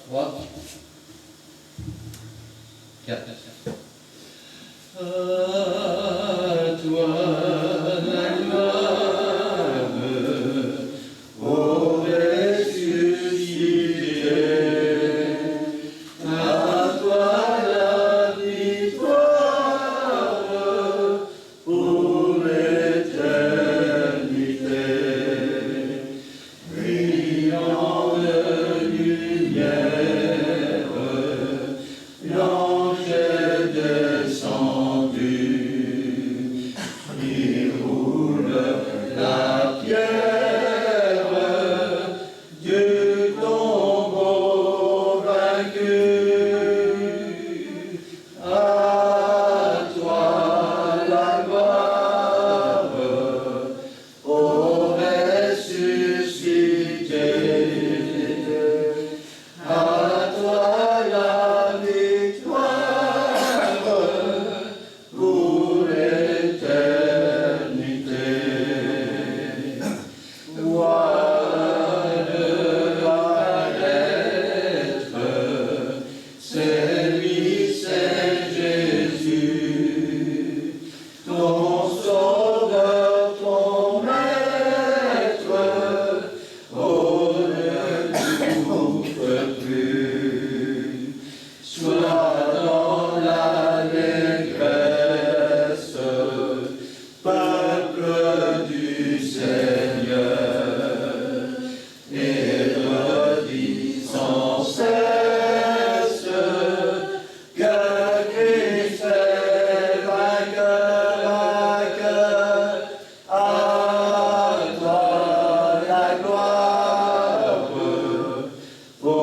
3, 4. À toi la gloire, ô ressuscité, à toi la victoire pour l'éternité. Brillant de lumière, l'ange est descendu, il roule la pierre du tombeau vaincu. À toi la gloire, ô ressuscité, à toi la victoire pour l'éternité. Vois le paraître, c'est lui, c'est Jésus, ton sauveur, ton maître, oh ne doute plus. Sois dans l'allégresse, peuple du Seigneur, et redis sans cesse que Christ est vainqueur, vainqueur. À toi la gloire, ô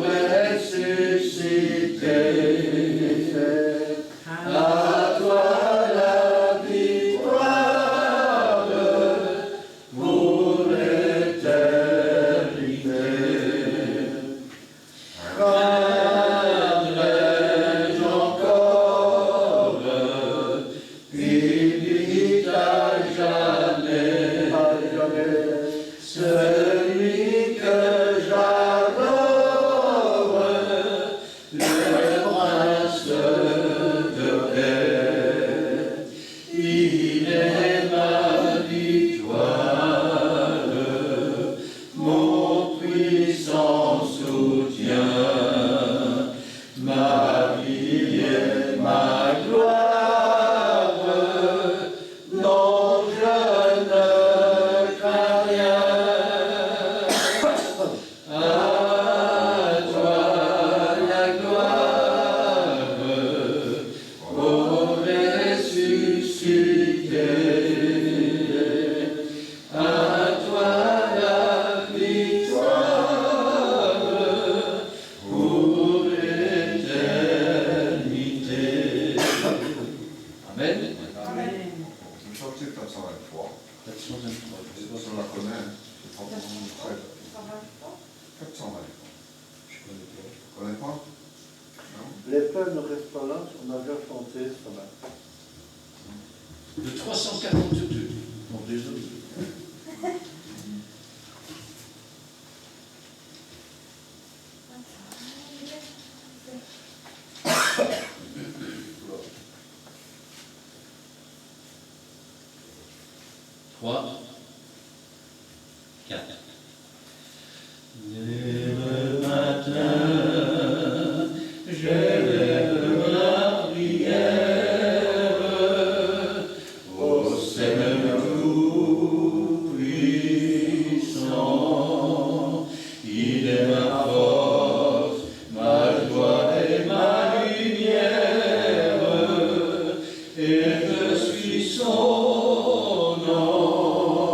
ressuscité, à toi la victoire pour l'éternité. Craindrai-je encore, il à jamais, celui que j'adore, le prince de paix. Il est ma victoire, mon puissant soutien, ma vie et ma gloire. Non, je ne crains rien. À toi la gloire, ô ressuscité, à toi la victoire pour l'éternité. Amen. Une chantier 423. 423. On la connaît, c'est 423. Je connais pas. On connaît pas? Non? Les peuples ne restent pas là, on a déjà chanté ce matin. Le 342. Bon, désolé. Trois, 4. Dès le matin, j'élève la prière au Seigneur tout-puissant. Il est ma force, ma joie et ma lumière, et je suis son enfant.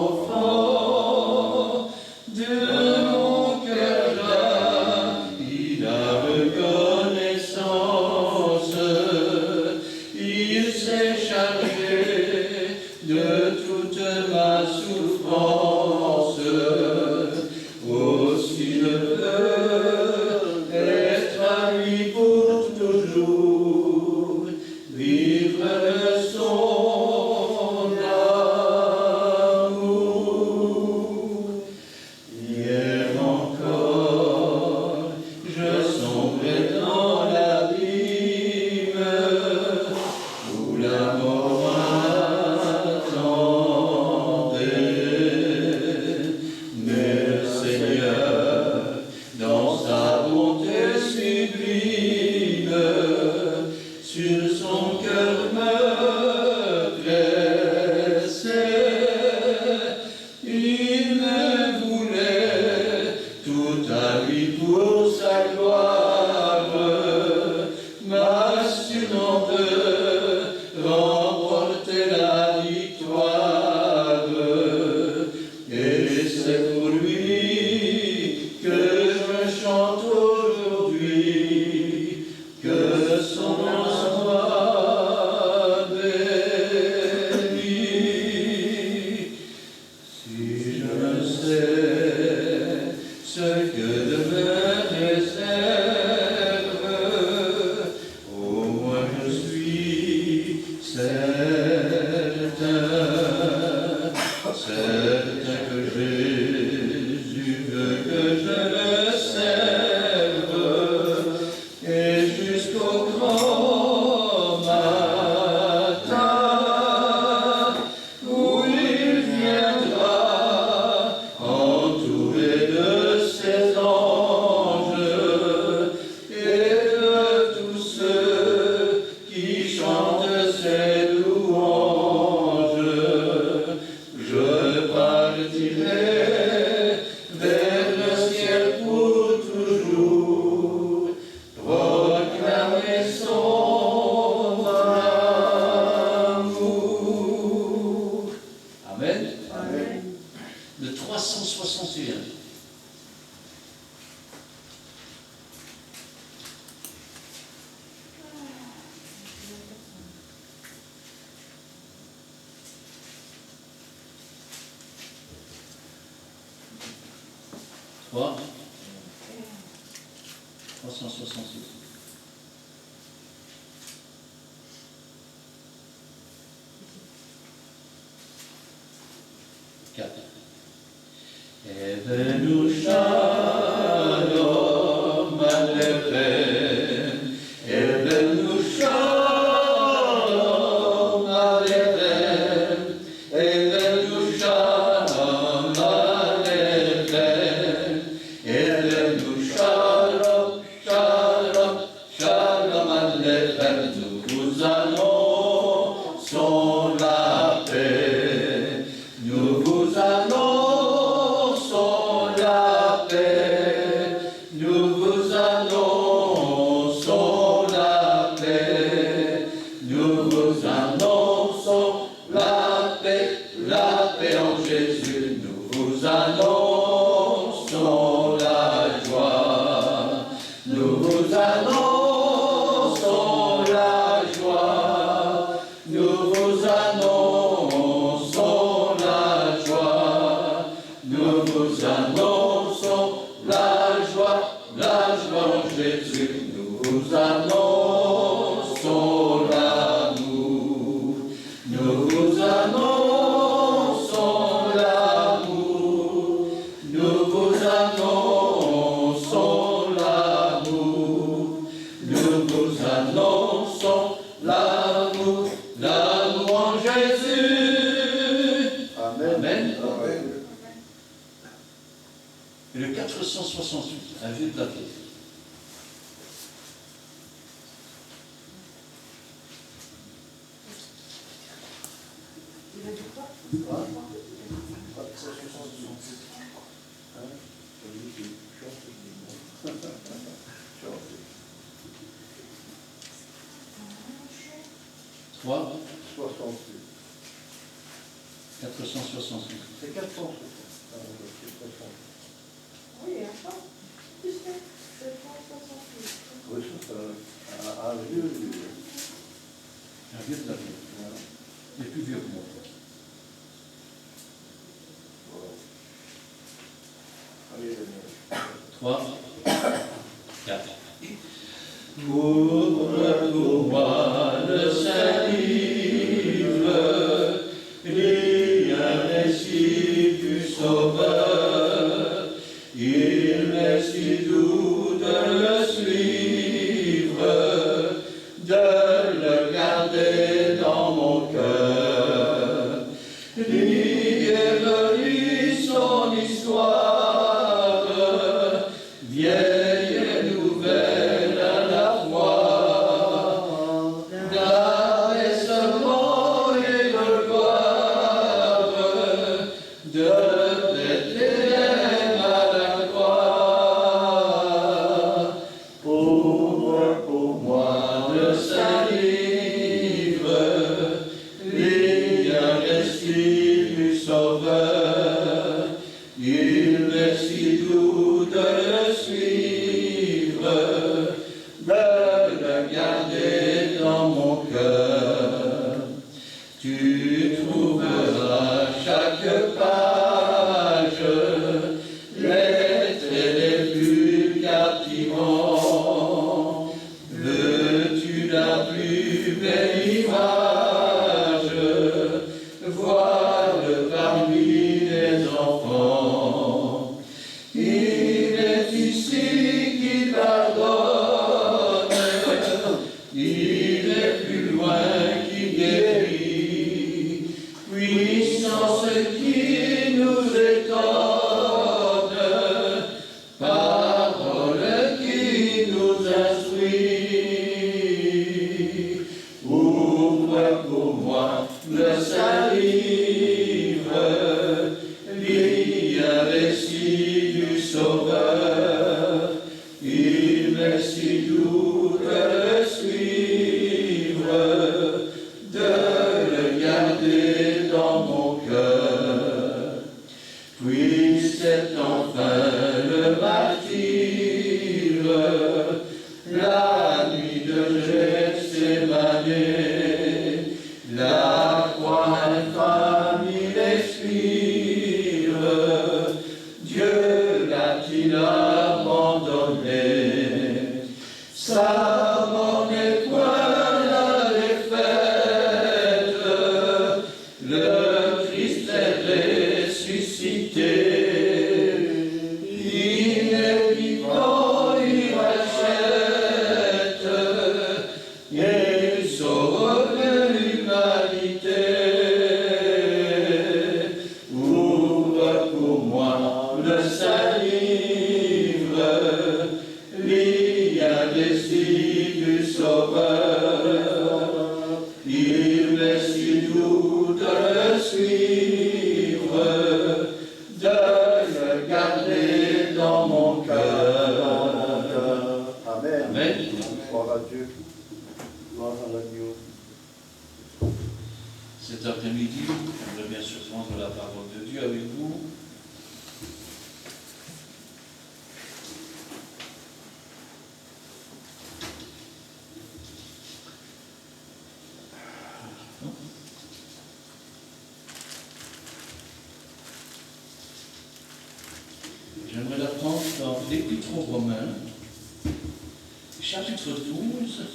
tout à lui pour sa gloire, m'assurant de remporter la victoire. Et c'est pour lui que je chante aujourd'hui, que son nom soit béni. Si je sais ce que demain réserve, au moins je suis certain que Jésus veut que je le serve, et jusqu'au grand matin, où il viendra, entouré de ses anges, et de tous ceux qui chantent ses louanges. Je partirai vers le ciel pour toujours, proclamer son amour. Amen. Amen. Le 361. Trois. 366. Quatre. Evenu shalom alechem, Evenu shalom alechem, Evenu shalom alechem, Evenu shalom, shalom, shalom alechem. Nous vous annonçons la paix, nous vous annonçons la paix, nous vous annonçons la paix, nous vous annonçons la paix en Jésus, nous vous annonçons la joie, nous vous annonçons la joie, nous vous annonçons la joie, nous vous annonçons la joie en Jésus, nous vous annonçons l'amour, nous vous annonçons l'amour, nous vous annonçons l'amour, nous vous annonçons l'amour, l'amour en Jésus. Amen. Amen. Amen. Et le 468, un vieux plateau. Trois. 68. 468. C'est 400. C'est 400. Oui, enfin, tu sais, 768. Oui, c'est un vieux. Un vieux plateau. Voilà. Il est plus vieux que moi. Allez, Daniel. 3, 4. Pour moi le Saint-Livre, rien n'est si plus sauveur, il m'est si doux de le suivre, de le garder dans mon cœur, lire son histoire, vieille et nouvelle à la fois, d'abaissement et de gloire, de Bethléem à la croix. abandonné. Sa mort n'est point la défaite, le Christ est ressuscité. Il est vivant, il rachète, il sauve l'humanité. Ouvre pour moi le saint livre, lis un récit du Sauveur. Il m'est si doux de le suivre, de le garder dans mon cœur. Amen. Amen. Gloire à Dieu. Gloire à l'agneau. Cet après-midi, j'aimerais bien surprendre la parole de Dieu avec vous. J'aimerais la prendre dans l'Épître aux Romains, chapitre 12,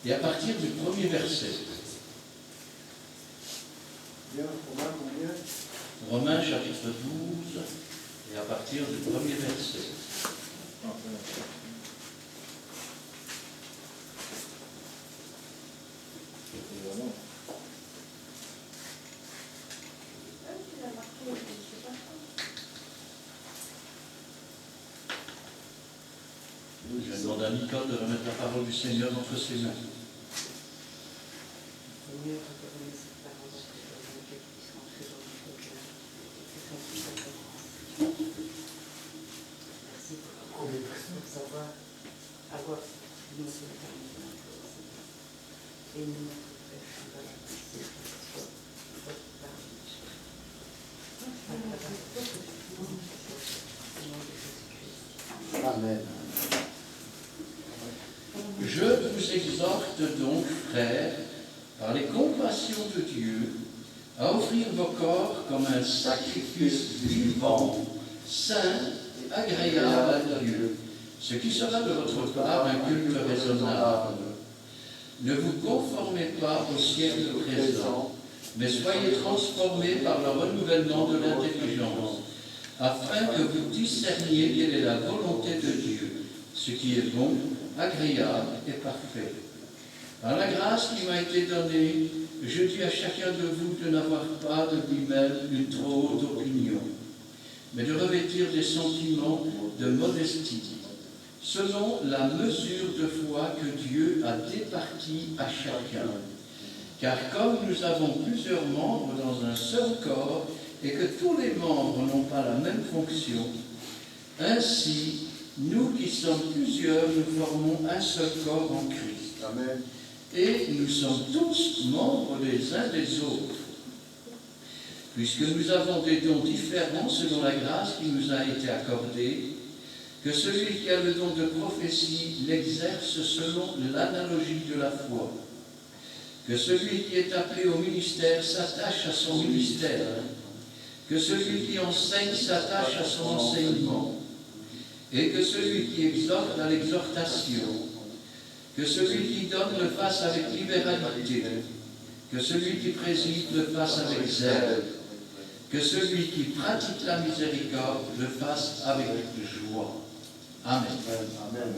et à partir du premier verset. Bien, Romain, combien? Romains, chapitre 12, et à partir du premier verset. Je demande à Nicole de remettre la parole du Seigneur entre ses mains. Seigneur, accorde-nous cette parole que qu'elle puisse rentrer dans notre cœur et que ça puisse être grâce. Merci pour savoir avoir notre éternité. Et nous, notre Père, qui va la passer, que ce soit votre parole. Au nom de Jésus-Christ. Amen. Je vous exhorte donc, frères, par les compassions de Dieu, à offrir vos corps comme un sacrifice vivant, saint et agréable à Dieu, ce qui sera de votre part un culte raisonnable. Ne vous conformez pas au siècle présent, mais soyez transformés par le renouvellement de l'intelligence, afin que vous discerniez quelle est la volonté de Dieu, ce qui est bon, agréable et parfait. Par la grâce qui m'a été donnée, je dis à chacun de vous de n'avoir pas de lui-même une trop haute opinion, mais de revêtir des sentiments de modestie, selon la mesure de foi que Dieu a départie à chacun. Car comme nous avons plusieurs membres dans un seul corps, et que tous les membres n'ont pas la même fonction, ainsi, nous qui sommes plusieurs, nous formons un seul corps en Christ. Amen. Et nous sommes tous membres les uns des autres. Puisque nous avons des dons différents selon la grâce qui nous a été accordée, que celui qui a le don de prophétie l'exerce selon l'analogie de la foi. Que celui qui est appelé au ministère s'attache à son ministère. Que celui qui enseigne s'attache à son enseignement. Et que celui qui exhorte à l'exhortation, que celui qui donne le fasse avec libéralité, que celui qui préside le fasse avec zèle, que celui qui pratique la miséricorde le fasse avec joie. Amen. Amen.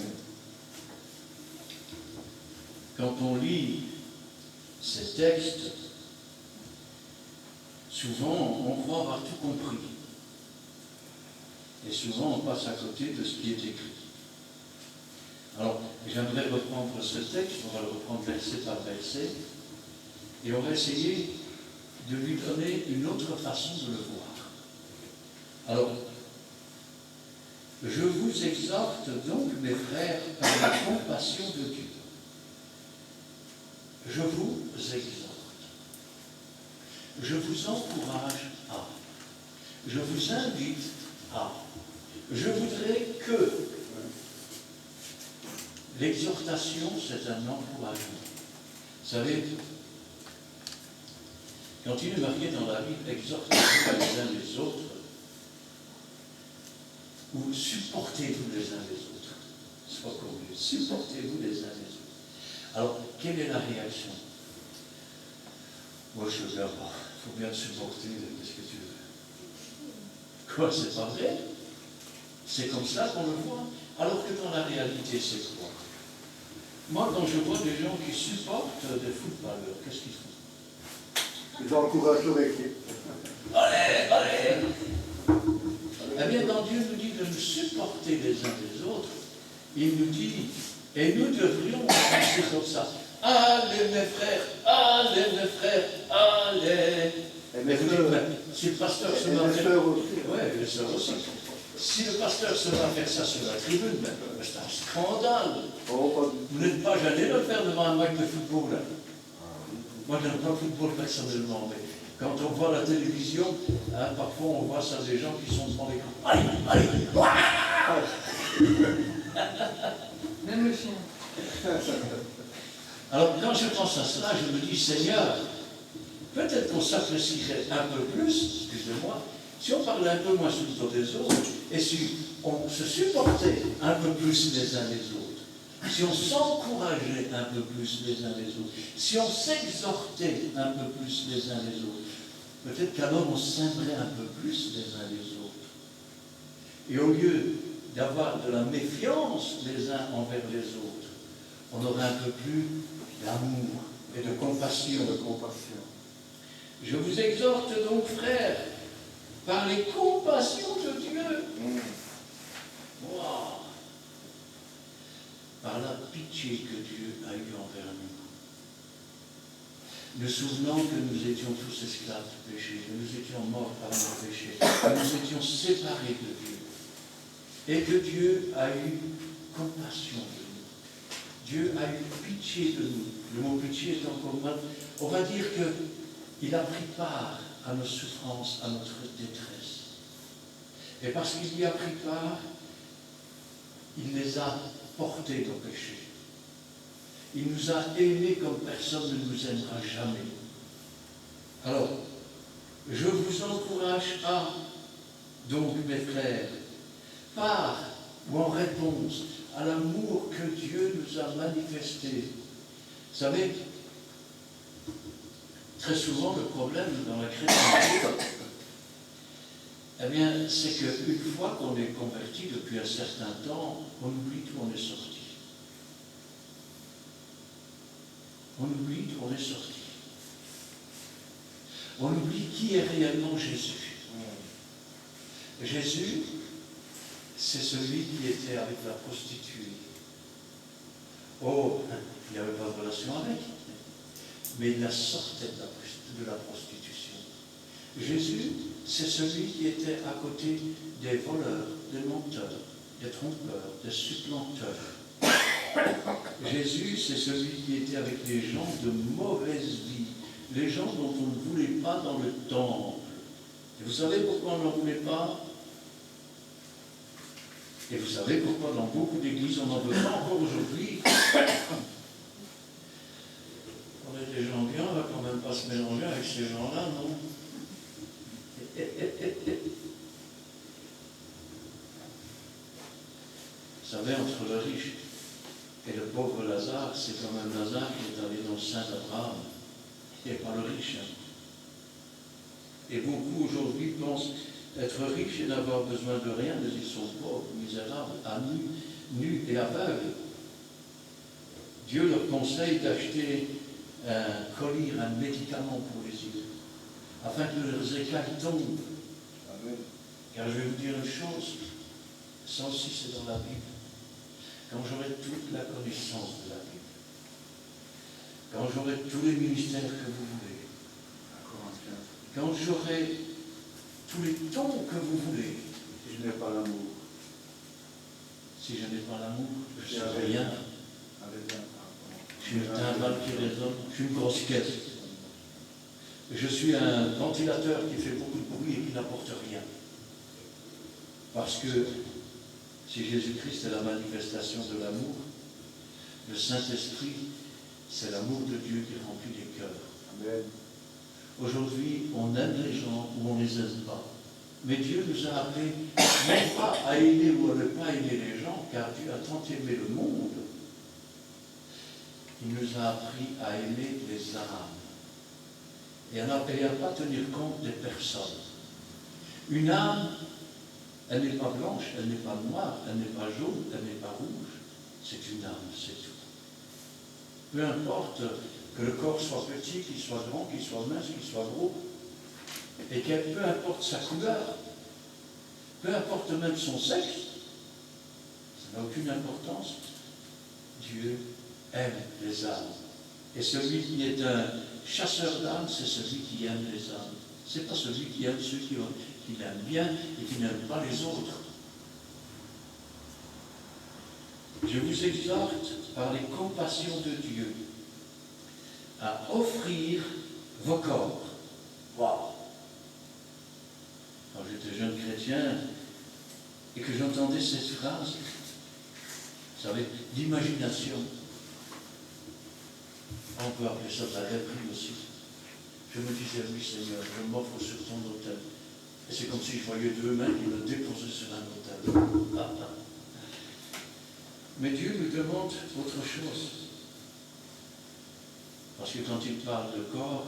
Quand on lit ces textes, souvent on croit avoir tout compris. Et souvent, on passe à côté de ce qui est écrit. Alors, j'aimerais reprendre ce texte, on va le reprendre verset par verset, et on va essayer de lui donner une autre façon de le voir. Alors, je vous exhorte donc, mes frères, par la compassion de Dieu. Je vous exhorte. Je vous encourage à. Je vous invite à. Je voudrais que l'exhortation, c'est un encouragement. Vous savez, quand il est marqué dans la Bible, exhortez-vous les uns les autres, ou supportez-vous les uns les autres. C'est pas comme lui. Supportez-vous les uns les autres. Alors, quelle est la réaction? Moi, je veux dire, il faut bien te supporter, qu'est-ce que tu veux? Quoi, c'est pas vrai? C'est comme ça qu'on le voit. Alors que dans la réalité, c'est quoi? Moi, quand je vois des gens qui supportent des footballeurs, qu'est-ce qu'ils font? Ils encouragent leur équipe. Allez, allez! Eh bien, quand Dieu nous dit de nous supporter les uns les autres, il nous dit, et nous devrions penser comme ça. Allez mes frères, allez mes frères, allez! Mais vous dites, si le pasteur se met à faire... Oui, les sœurs aussi. Si le pasteur se met à faire ça sur la tribune, c'est un scandale. Vous n'êtes pas gêné de le faire devant un match de football. Là. Moi, je n'aime pas le football personnellement, mais quand on voit la télévision, hein, parfois on voit ça des gens qui sont devant l'écran. Allez, allez, Même le chien. Alors, quand je pense à cela, je me dis, Seigneur, peut-être qu'on s'apprécierait un peu plus, excusez-moi, si on parlait un peu moins sur le dos des autres, et si on se supportait un peu plus les uns les autres, si on s'encourageait un peu plus les uns les autres, si on s'exhortait un peu plus les uns les autres, peut-être qu'alors on s'aimerait un peu plus les uns les autres. Et au lieu d'avoir de la méfiance les uns envers les autres, on aurait un peu plus d'amour et de compassion. Je vous exhorte donc, frères, par les compassions de Dieu, wow, par la pitié que Dieu a eue envers nous. Nous souvenons que nous étions tous esclaves du péché, que nous étions morts par nos péchés, que nous étions séparés de Dieu, et que Dieu a eu compassion de nous. Dieu a eu pitié de nous. Le mot pitié est encore mal. On va dire qu'il a pris part à nos souffrances, à notre détresse. Et parce qu'il y a pris part, il les a portés nos péchés. Il nous a aimés comme personne ne nous aimera jamais. Alors, je vous encourage à, donc mes frères, par ou en réponse à l'amour que Dieu nous a manifesté. Vous savez, très souvent, le problème dans la chrétienté, eh bien, c'est qu'une fois qu'on est converti depuis un certain temps, on oublie d'où on est sorti. On oublie d'où on est sorti. On oublie qui est réellement Jésus. Jésus, c'est celui qui était avec la prostituée. Oh, il n'y avait pas de relation avec, mais il la sortait de la prostitution. Jésus, c'est celui qui était à côté des voleurs, des menteurs, des trompeurs, des supplanteurs. Jésus, c'est celui qui était avec les gens de mauvaise vie, les gens dont on ne voulait pas dans le temple. Et vous savez pourquoi on n'en voulait pas? Et vous savez pourquoi dans beaucoup d'églises on n'en veut pas encore aujourd'hui? On est des gens bien, on ne va quand même pas se mélanger avec ces gens-là, non? Vous savez, entre le riche et le pauvre Lazare, c'est quand même Lazare qui est allé dans le sein d'Abraham, et pas le riche. Et beaucoup aujourd'hui pensent être riches et n'avoir besoin de rien, mais ils sont pauvres, misérables, à nus et aveugles. Dieu leur conseille d'acheter un collier, un médicament pour les yeux, afin que leurs écailles tombent. Amen. Car je vais vous dire une chose, ça aussi c'est dans la Bible. Quand j'aurai toute la connaissance de la Bible, quand j'aurai tous les ministères que vous voulez, quand j'aurai tous les dons que vous voulez, Si je n'ai pas l'amour. Si je n'ai pas l'amour, je ne suis rien. Je suis un timbal qui résonne, je suis une grosse caisse. Je suis un ventilateur qui fait beaucoup de bruit et qui n'apporte rien. Parce que si Jésus-Christ est la manifestation de l'amour, le Saint-Esprit, c'est l'amour de Dieu qui remplit les cœurs. Amen. Aujourd'hui, on aime les gens ou on ne les aime pas. Mais Dieu nous a appelés non pas à aimer ou à ne pas aimer les gens, car Dieu a tant aimé le monde, il nous a appris à aimer les âmes et à ne pas tenir compte des personnes. Une âme, elle n'est pas blanche, elle n'est pas noire, elle n'est pas jaune, elle n'est pas rouge. C'est une âme, c'est tout. Peu importe que le corps soit petit, qu'il soit grand, qu'il soit mince, qu'il soit gros, et peu importe sa couleur, peu importe même son sexe, ça n'a aucune importance. Dieu aime les âmes. Et celui qui est un chasseur d'âmes, c'est celui qui aime les âmes. Ce n'est pas celui qui aime ceux qui l'aiment bien et qui n'aiment pas les autres. Je vous exhorte par les compassions de Dieu à offrir vos corps. Waouh! Quand j'étais jeune chrétien et que j'entendais cette phrase, vous savez, d'imagination, on peut appeler ça de la rêverie aussi. Je me disais, oui Seigneur, je m'offre sur ton autel. Et c'est comme si je voyais deux mains qui me déposaient sur un autel. Mais Dieu nous demande autre chose. Parce que quand il parle de corps,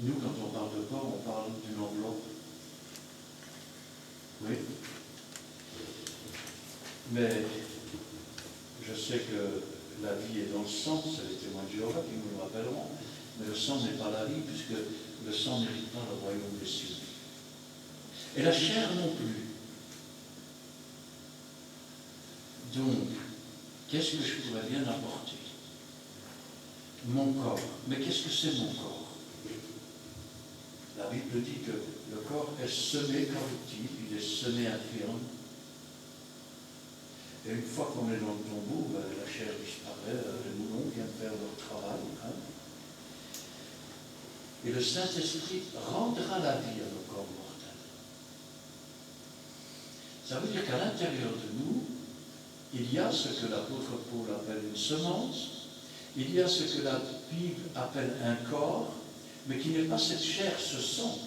nous, quand on parle de corps, on parle d'une enveloppe. Oui. Mais je sais que la vie est dans le sang, c'est les témoins de Jéhovah qui nous le rappelleront. Mais le sang n'est pas la vie, puisque le sang n'hérite pas le royaume des cieux. Et la chair non plus. Donc, qu'est-ce que je pourrais bien apporter? Mon corps. Mais qu'est-ce que c'est mon corps? La Bible dit que le corps est semé corruptible, il est semé infirme. Et une fois qu'on est dans le tombeau, la chair disparaît, les moulons viennent faire leur travail. Hein. Et le Saint-Esprit rendra la vie à nos corps mortels. Ça veut dire qu'à l'intérieur de nous, il y a ce que l'apôtre Paul appelle une semence, il y a ce que la Bible appelle un corps, mais qui n'est pas cette chair, ce sang.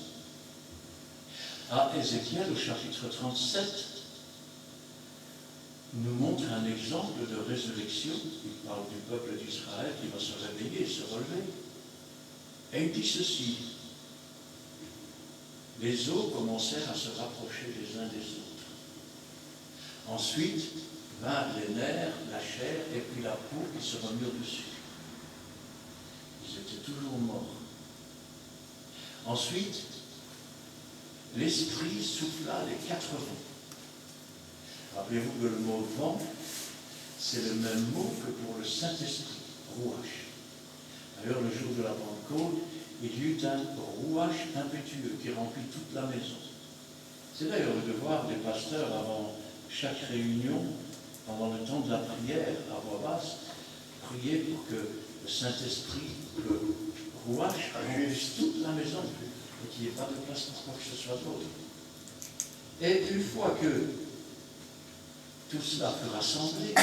À Ézéchiel, au chapitre 37, nous montre un exemple de résurrection. Il parle du peuple d'Israël qui va se réveiller, se relever. Et il dit ceci: les os commencèrent à se rapprocher les uns des autres. Ensuite, vinrent les nerfs, la chair et puis la peau qui se remirent dessus. Ils étaient toujours morts. Ensuite, l'Esprit souffla les 4 vents. Rappelez-vous que le mot vent, c'est le même mot que pour le Saint-Esprit, rouage. D'ailleurs, le jour de la Pentecôte, il y eut un rouage impétueux qui remplit toute la maison. C'est d'ailleurs le devoir des pasteurs avant chaque réunion, pendant le temps de la prière, à voix basse, prier pour que le Saint-Esprit, le rouage, remplisse toute la maison et qu'il n'y ait pas de place pour quoi que ce soit d'autre. Et une fois que tout cela fut rassemblé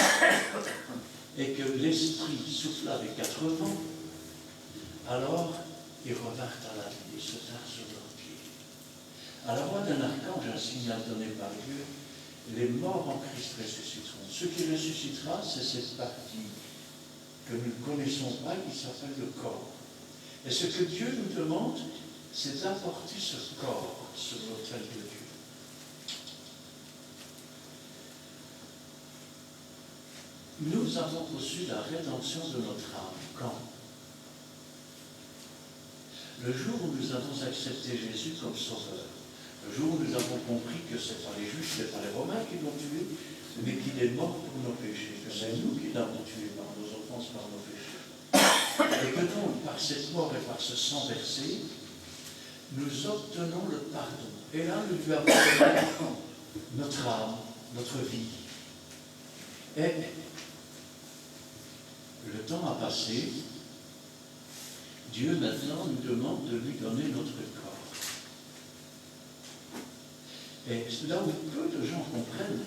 et que l'Esprit souffla les 4 vents, alors ils revinrent à la vie et se tinrent sur leurs pieds. À la voix d'un archange, un signal donné par Dieu, les morts en Christ ressusciteront. Ce qui ressuscitera, c'est cette partie que nous ne connaissons pas, qui s'appelle le corps. Et ce que Dieu nous demande, c'est d'apporter ce corps sur l'autel de Dieu. Nous avons reçu la rédemption de notre âme. Quand? Le jour où nous avons accepté Jésus comme sauveur. Le jour où nous avons compris que ce n'est pas les Juifs, ce n'est pas les Romains qui l'ont tué, mais qu'il est mort pour nos péchés. Que c'est nous qui l'avons tué par nos offenses, par nos péchés. Et que donc, par cette mort et par ce sang versé, nous obtenons le pardon. Et là, nous lui avons donné notre âme, notre vie. Et le temps a passé. Dieu maintenant nous demande de lui donner notre corps. Et c'est là où peu de gens comprennent.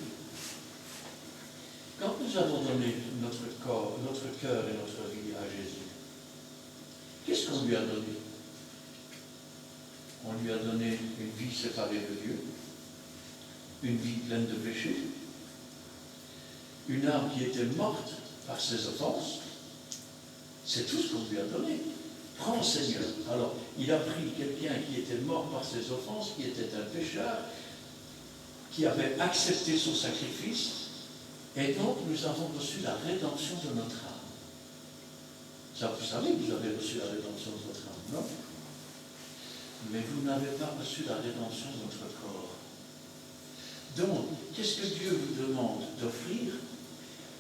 Quand nous avons donné notre corps, notre cœur et notre vie à Jésus, qu'est-ce qu'on lui a donné? On lui a donné une vie séparée de Dieu, une vie pleine de péché, une âme qui était morte par ses offenses. C'est tout ce qu'on lui a donné. Prends, Seigneur. Alors, il a pris quelqu'un qui était mort par ses offenses, qui était un pécheur, qui avait accepté son sacrifice, et donc nous avons reçu la rédemption de notre âme. Ça, vous savez que vous avez reçu la rédemption de votre âme, non? Mais vous n'avez pas reçu la rédemption de votre corps. Donc, qu'est-ce que Dieu vous demande d'offrir?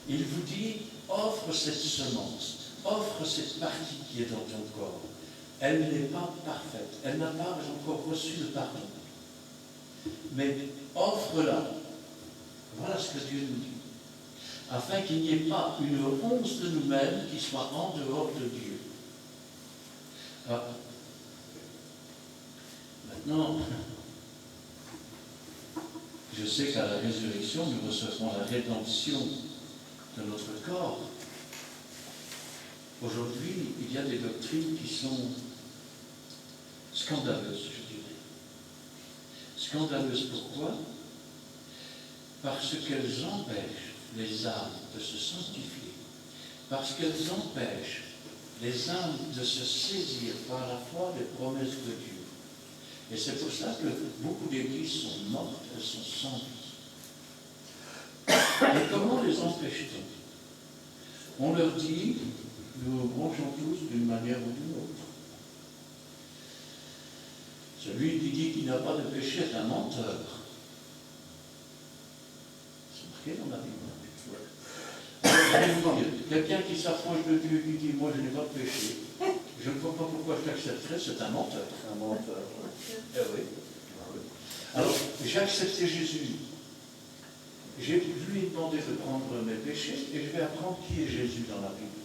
Il vous dit, offre cette semence, offre cette partie qui est dans ton corps. Elle n'est pas parfaite, elle n'a pas encore reçu le pardon. Mais offre-la. Voilà ce que Dieu nous dit. Afin qu'il n'y ait pas une once de nous-mêmes qui soit en dehors de Dieu. Ah. Maintenant, je sais qu'à la résurrection, nous recevrons la rédemption de notre corps. Aujourd'hui, il y a des doctrines qui sont scandaleuses, je dirais. Scandaleuses pourquoi? Parce qu'elles empêchent les âmes de se sanctifier, parce qu'elles empêchent les âmes de se saisir par la foi des promesses de Dieu. Et c'est pour ça que beaucoup d'églises sont mortes, elles sont sans vie. Et comment les empêche-t-on? On leur dit, nous bronchons tous d'une manière ou d'une autre. Celui qui dit qu'il n'a pas de péché est un menteur. C'est marqué dans la Bible. Quelqu'un qui s'approche de Dieu et qui dit, moi je n'ai pas de péché, je ne vois pas pourquoi je l'accepterais, c'est un menteur. Un menteur. Eh oui. Alors, j'ai accepté Jésus. Je lui ai demandé de prendre mes péchés et je vais apprendre qui est Jésus dans la Bible.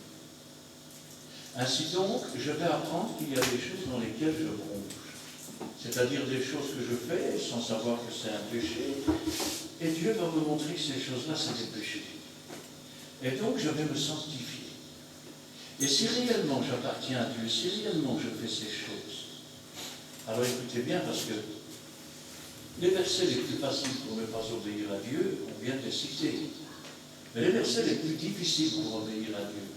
Ainsi donc, je vais apprendre qu'il y a des choses dans lesquelles je bronche. C'est-à-dire des choses que je fais sans savoir que c'est un péché. Et Dieu va me montrer que ces choses-là, c'est des péchés. Et donc, je vais me sanctifier. Et si réellement j'appartiens à Dieu, si réellement je fais ces choses, alors écoutez bien, parce que les versets les plus faciles pour ne pas obéir à Dieu, on vient de les citer. Mais les versets les plus difficiles pour obéir à Dieu,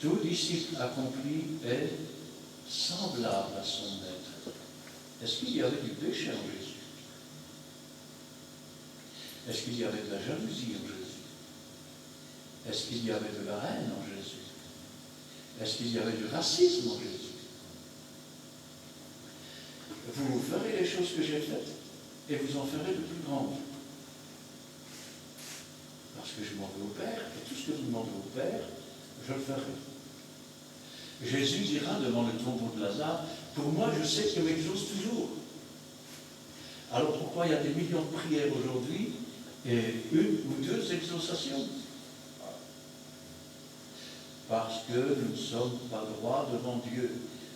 tout disciple accompli est semblable à son maître. Est-ce qu'il y avait du péché en Jésus? Est-ce qu'il y avait de la jalousie en Jésus? Est-ce qu'il y avait de la haine en Jésus? Est-ce qu'il y avait du racisme en Jésus? Vous ferez les choses que j'ai faites et vous en ferez de plus grandes. Parce que je m'en vais au Père, et tout ce que vous demandez au Père, je le ferai. Jésus dira devant le tombeau de Lazare, pour moi je sais qu'il m'exauce toujours. Alors pourquoi il y a des millions de prières aujourd'hui et une ou deux exaucations? Parce que nous ne sommes pas droits devant Dieu.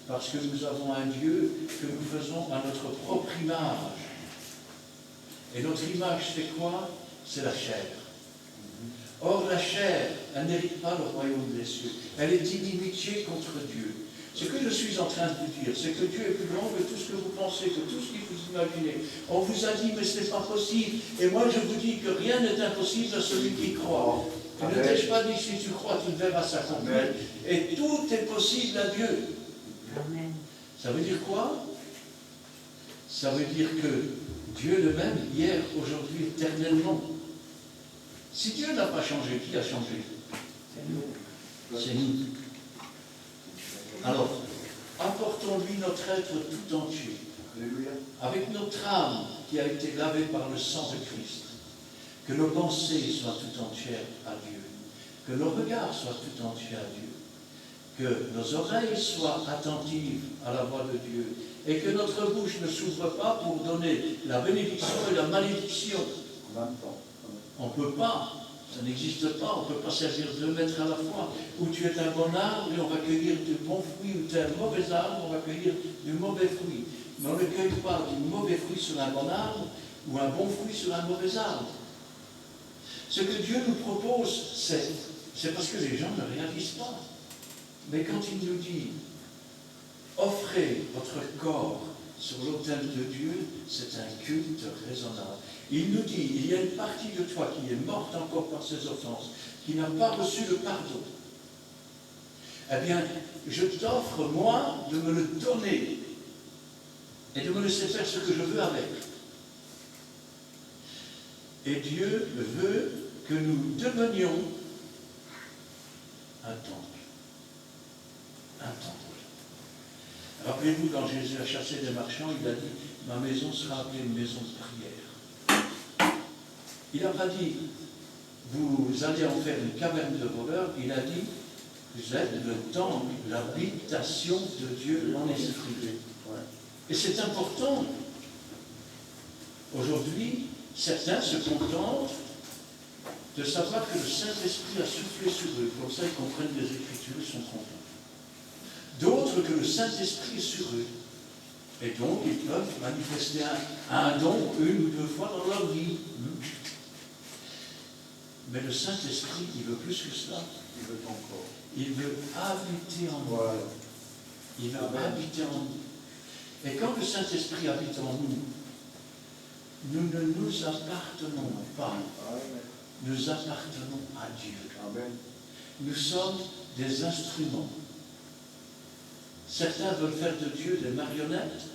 Parce que nous avons un Dieu que nous faisons à notre propre image. Et notre image, c'est quoi? C'est la chair. Or, la chair, elle n'hérite pas le royaume des cieux. Elle est d'inimitié contre Dieu. Ce que je suis en train de vous dire, c'est que Dieu est plus grand que tout ce que vous pensez, que tout ce que vous imaginez. On vous a dit, mais ce n'est pas possible. Et moi, je vous dis que rien n'est impossible à celui qui croit. Ne t'ai-je pas dit, si tu crois, tu verras s'accomplir. Et tout est possible à Dieu. Amen. Ça veut dire quoi? Ça veut dire que Dieu le même, hier, aujourd'hui, éternellement. Si Dieu n'a pas changé, qui a changé? C'est nous. Alors, apportons-lui notre être tout entier. Alléluia. Avec notre âme qui a été lavée par le sang de Christ. Que nos pensées soient tout entières à Dieu. Que nos regards soient tout entiers à Dieu. Que nos oreilles soient attentives à la voix de Dieu. Et que notre bouche ne s'ouvre pas pour donner la bénédiction et la malédiction. En même temps. On ne peut pas. Ça n'existe pas. On ne peut pas servir deux maîtres à la fois. Ou tu es un bon arbre et on va cueillir du bon fruit, ou tu es un mauvais arbre, on va cueillir du mauvais fruit. Mais on ne cueille pas du mauvais fruit sur un bon arbre ou un bon fruit sur un mauvais arbre. Ce que Dieu nous propose, c'est parce que les gens ne réalisent pas. Mais quand il nous dit, offrez votre corps sur l'autel de Dieu, c'est un culte raisonnable. Il nous dit, il y a une partie de toi qui est morte encore par ses offenses, qui n'a pas reçu le pardon. Eh bien, je t'offre, moi, de me le donner et de me laisser faire ce que je veux avec. Et Dieu veut que nous devenions un temple. Un temple. Rappelez-vous, quand Jésus a chassé des marchands, il a dit, ma maison sera appelée une maison de prière. Il n'a pas dit, vous allez en faire une caverne de voleurs. Il a dit, vous êtes le temple, l'habitation de Dieu en esprit. Et c'est important. Aujourd'hui, certains se contentent de savoir que le Saint-Esprit a soufflé sur eux. Comme ça, ils comprennent les Écritures, ils sont contents. D'autres que le Saint-Esprit est sur eux. Et donc, ils peuvent manifester un don une ou deux fois dans leur vie. Mais le Saint-Esprit, il veut plus que cela. Il veut encore. Il veut habiter en nous. Voilà. Il veut habiter en nous. Et quand le Saint-Esprit habite en nous, nous ne nous appartenons pas. Nous appartenons à Dieu. Amen. Nous sommes des instruments. Certains veulent faire de Dieu des marionnettes,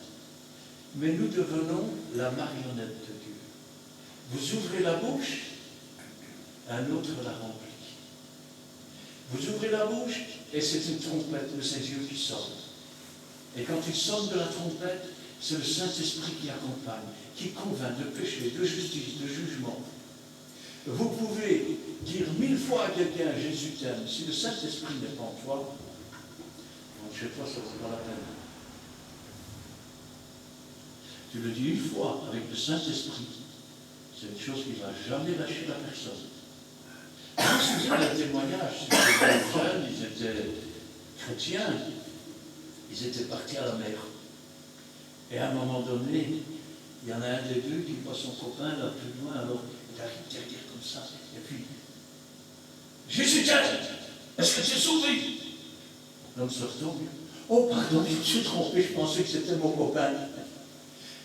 mais nous devenons la marionnette de Dieu. Vous ouvrez la bouche, un autre la remplit. Vous ouvrez la bouche, et c'est une trompette de ses yeux qui sonne. Et quand il sonne de la trompette, c'est le Saint-Esprit qui accompagne, qui convainc de péché, de justice, de jugement. Vous pouvez dire 1000 fois à quelqu'un « Jésus t'aime », si le Saint-Esprit n'est pas en toi, chez toi, ça ne vaut pas la peine. Tu le dis une fois avec le Saint-Esprit, c'est une chose qui ne va jamais lâcher la personne. Je me souviens d'un témoignage, c'était des jeunes, ils étaient chrétiens, ils étaient partis à la mer. Et à un moment donné, il y en a un des deux qui voit son copain là plus loin, alors il arrive derrière comme ça, et puis Jésus t'aime, est-ce que tu es sauvé? L'homme se retourne. Oh, pardon, je me suis trompé, je pensais que c'était mon copain.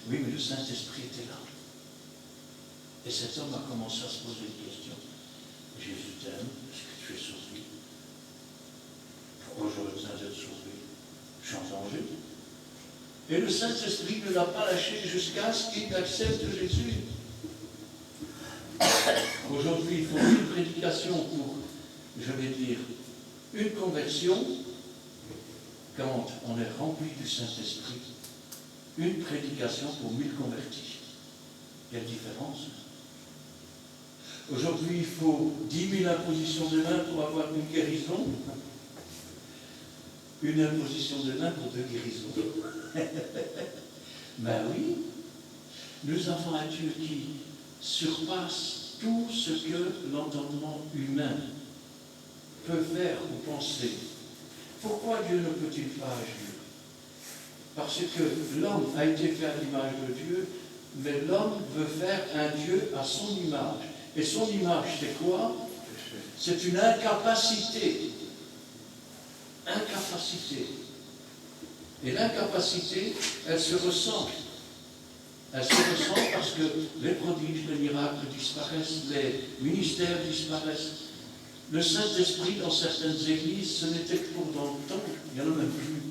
Oui, mais le Saint-Esprit était là. Et cet homme a commencé à se poser une question. Jésus t'aime, est-ce que tu es sauvé? Pourquoi j'aurais besoin d'être sauvé? Je suis en danger. Et le Saint-Esprit ne l'a pas lâché jusqu'à ce qu'il accepte Jésus. Aujourd'hui, il faut une prédication pour, je vais dire, une conversion. Quand on est rempli du Saint-Esprit, une prédication pour 1000 convertis. Quelle différence? Aujourd'hui, il faut 10 000 impositions de main pour avoir une guérison. Une imposition de main pour 2 guérisons. Ben oui, nous avons un Dieu qui surpasse tout ce que l'entendement humain peut faire ou penser. Pourquoi Dieu ne peut-il pas agir? Parce que l'homme a été fait à l'image de Dieu, mais l'homme veut faire un Dieu à son image. Et son image, c'est quoi? C'est une incapacité. Incapacité. Et l'incapacité, elle se ressent. Elle se ressent parce que les prodiges, les miracles disparaissent, les ministères disparaissent. Le Saint-Esprit, dans certaines églises, ce n'était que pour dans le temps, il n'y en a même plus.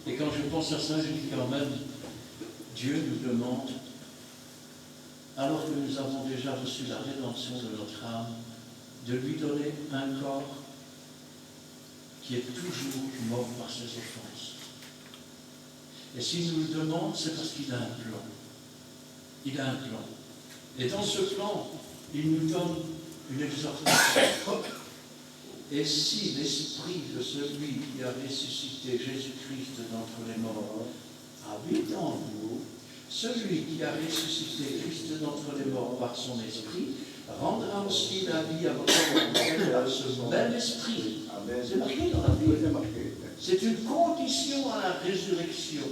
Et quand je pense à ça, je dis quand même, Dieu nous demande, alors que nous avons déjà reçu la rédemption de notre âme, de lui donner un corps qui est toujours mort par ses offenses. Et s'il nous le demande, c'est parce qu'il a un plan. Il a un plan. Et dans ce plan, il nous donne une exhortation. Et si l'esprit de celui qui a ressuscité Jésus-Christ d'entre les morts habite en vous, celui qui a ressuscité Christ d'entre les morts par son esprit rendra aussi la vie à votre corps à ce même esprit. C'est marqué dans la Bible. C'est une condition à la résurrection.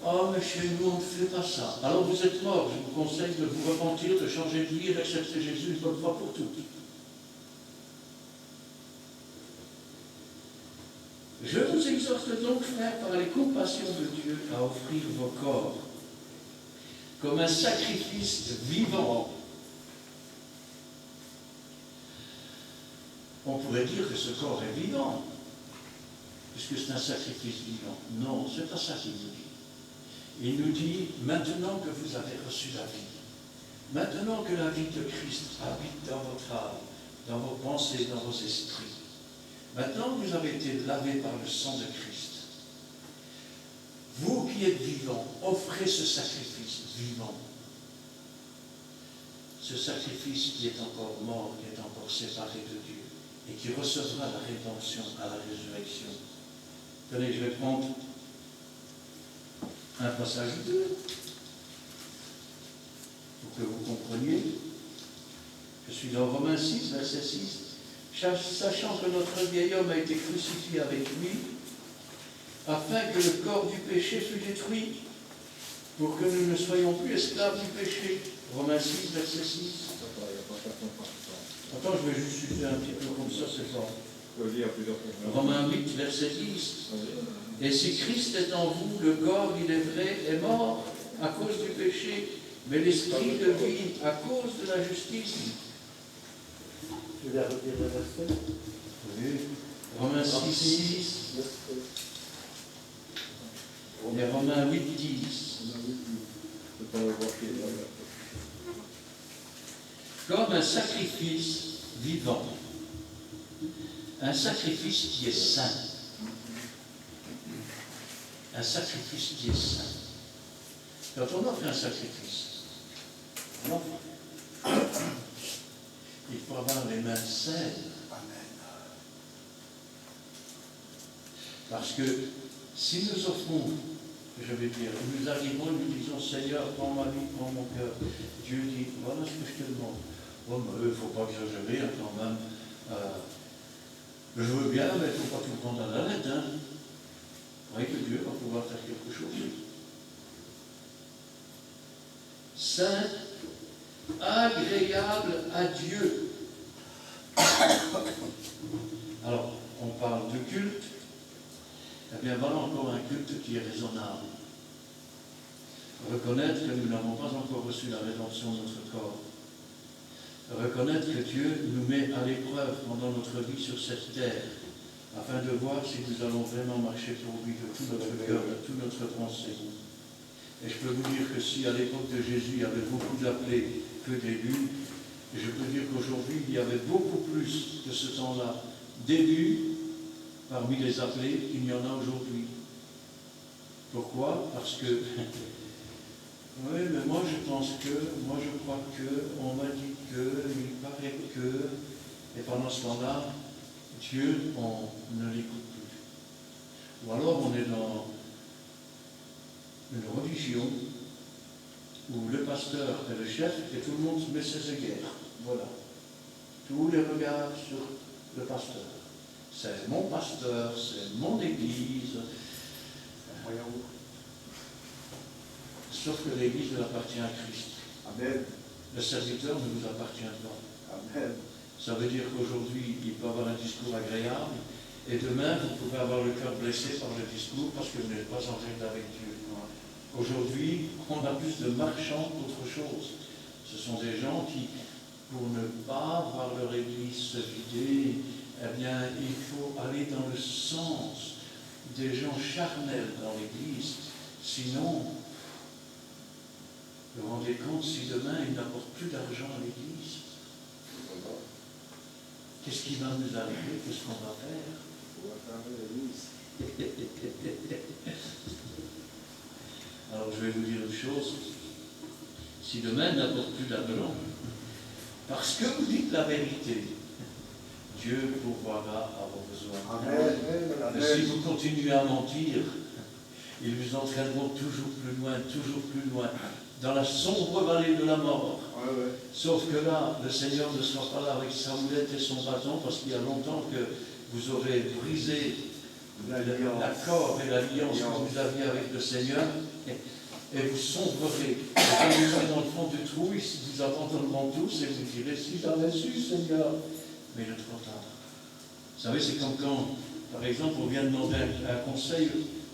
Oh, mais chez nous, on ne fait pas ça. Alors vous êtes morts. Je vous conseille de vous repentir, de changer de vie et d'accepter Jésus une bonne fois pour toutes. Je vous exhorte donc, frères, par les compassions de Dieu, à offrir vos corps comme un sacrifice vivant. On pourrait dire que ce corps est vivant, puisque c'est un sacrifice vivant. Non, c'est pas ça qu'il nous dit. Il nous dit, maintenant que vous avez reçu la vie, maintenant que la vie de Christ habite dans votre âme, dans vos pensées, dans vos esprits, maintenant que vous avez été lavés par le sang de Christ, vous qui êtes vivants, offrez ce sacrifice vivant. Ce sacrifice qui est encore mort, qui est encore séparé de Dieu, et qui recevra la rédemption à la résurrection. Tenez, je vais prendre un passage ou deux, pour que vous compreniez. Je suis dans Romains 6, verset 6. Sachant que notre vieil homme a été crucifié avec lui, afin que le corps du péché fût détruit, pour que nous ne soyons plus esclaves du péché. Romains 6, verset 6. Attends, je vais juste chuter un petit peu comme ça, c'est fort. Romains 8, verset 10. Et si Christ est en vous, le corps, il est vrai, est mort à cause du péché, mais l'esprit de vie à cause de la justice. Tu viens redire le verset? Oui. Romains 6, 6. Et Romains 8, 10. Comme un sacrifice vivant, un sacrifice qui est saint, un sacrifice qui est saint. Quand on offre un sacrifice, on offre. Il faut avoir les mains saines. Parce que si nous offrons, je vais dire, nous arrivons et nous disons, Seigneur, prends ma vie, prends mon cœur. Dieu dit, voilà ce que je te demande. Bon, il ne faut pas exagérer quand même. Je veux bien, mais il ne faut pas tout prendre à la lettre. Hein. Vous voyez que Dieu va pouvoir faire quelque chose. Saint, agréable à Dieu. Alors, on parle de culte. Eh bien, voilà encore un culte qui est raisonnable. Reconnaître que nous n'avons pas encore reçu la rédemption de notre corps. Reconnaître que Dieu nous met à l'épreuve pendant notre vie sur cette terre, afin de voir si nous allons vraiment marcher pour lui de tout notre cœur, de toute notre pensée. Et je peux vous dire que si à l'époque de Jésus, il y avait beaucoup d'appelés que d'élus, je peux dire qu'aujourd'hui, il y avait beaucoup plus de ce temps-là d'élus parmi les appelés qu'il n'y en a aujourd'hui. Pourquoi? Parce que, oui, mais moi je pense que, moi je crois que, on m'a dit que, il paraît que, et pendant ce temps-là, Dieu, on ne l'écoute plus. Ou alors on est dans une religion où le pasteur est le chef et tout le monde met ses égères. Voilà. Tous les regards sur le pasteur. C'est mon pasteur, c'est mon église. Sauf que l'église elle appartient à Christ. Amen. Le serviteur ne vous appartient pas. Amen. Ça veut dire qu'aujourd'hui, il peut avoir un discours agréable, et demain, vous pouvez avoir le cœur blessé par le discours parce que vous n'êtes pas en règle avec Dieu. Aujourd'hui, on a plus de marchands qu'autre chose. Ce sont des gens qui, pour ne pas voir leur église se vider, eh bien, il faut aller dans le sens des gens charnels dans l'église. Sinon, vous vous rendez compte, si demain, ils n'apportent plus d'argent à l'église, qu'est-ce qui va nous arriver? Qu'est-ce qu'on va faire? Alors je vais vous dire une chose. Si demain n'apporte plus d'argent, parce que vous dites la vérité, Dieu pourvoira à vos besoins. Amen. Mais si vous continuez à mentir, ils vous entraîneront toujours plus loin, dans la sombre vallée de la mort. Sauf que là, le Seigneur ne sera pas là avec sa houlette et son bâton, parce qu'il y a longtemps que vous aurez brisé l'accord et l'alliance que vous aviez avec le Seigneur, et vous sombrerez. Et quand vous serez dans le fond du trou, ils vous abandonneront tous, et vous direz, si j'avais su, Seigneur. Mais il est trop tard. Vous savez, c'est comme quand Par exemple, on vient demander un conseil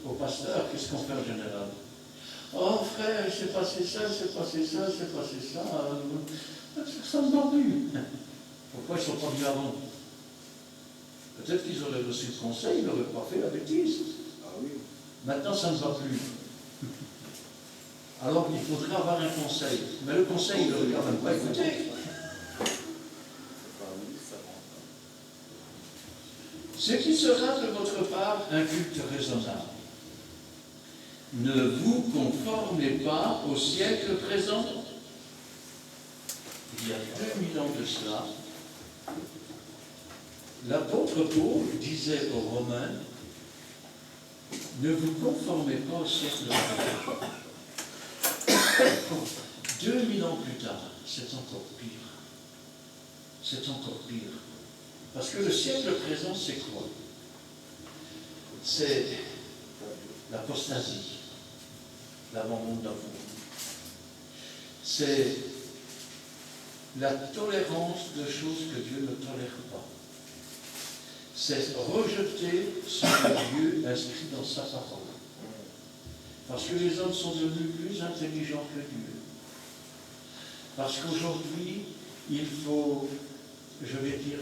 au pasteur, qu'est-ce qu'on fait en général? Oh frère, il s'est passé ça, il s'est passé ça, il s'est passé ça. Ça ne va plus. Pourquoi ils ne sont pas venus avant? Peut-être qu'ils auraient reçu le conseil, ils n'auraient pas fait la bêtise. Ah oui. Maintenant, ça ne va plus. Alors il faudrait avoir un conseil. Mais le conseil, il n'aurait quand même pas écouté. Ce qui sera de votre part un culte raisonnable. Ne vous conformez pas au siècle présent. Il y a 2000 ans de cela, l'apôtre Paul disait aux Romains, ne vous conformez pas au siècle présent. 2000 ans plus tard, c'est encore pire. C'est encore pire. Parce que le siècle présent, c'est quoi? C'est l'apostasie, l'abandon d'amour. C'est la tolérance de choses que Dieu ne tolère pas. C'est rejeter ce que Dieu inscrit dans sa parole. Parce que les hommes sont devenus plus intelligents que Dieu. Parce qu'aujourd'hui, il faut, je vais dire,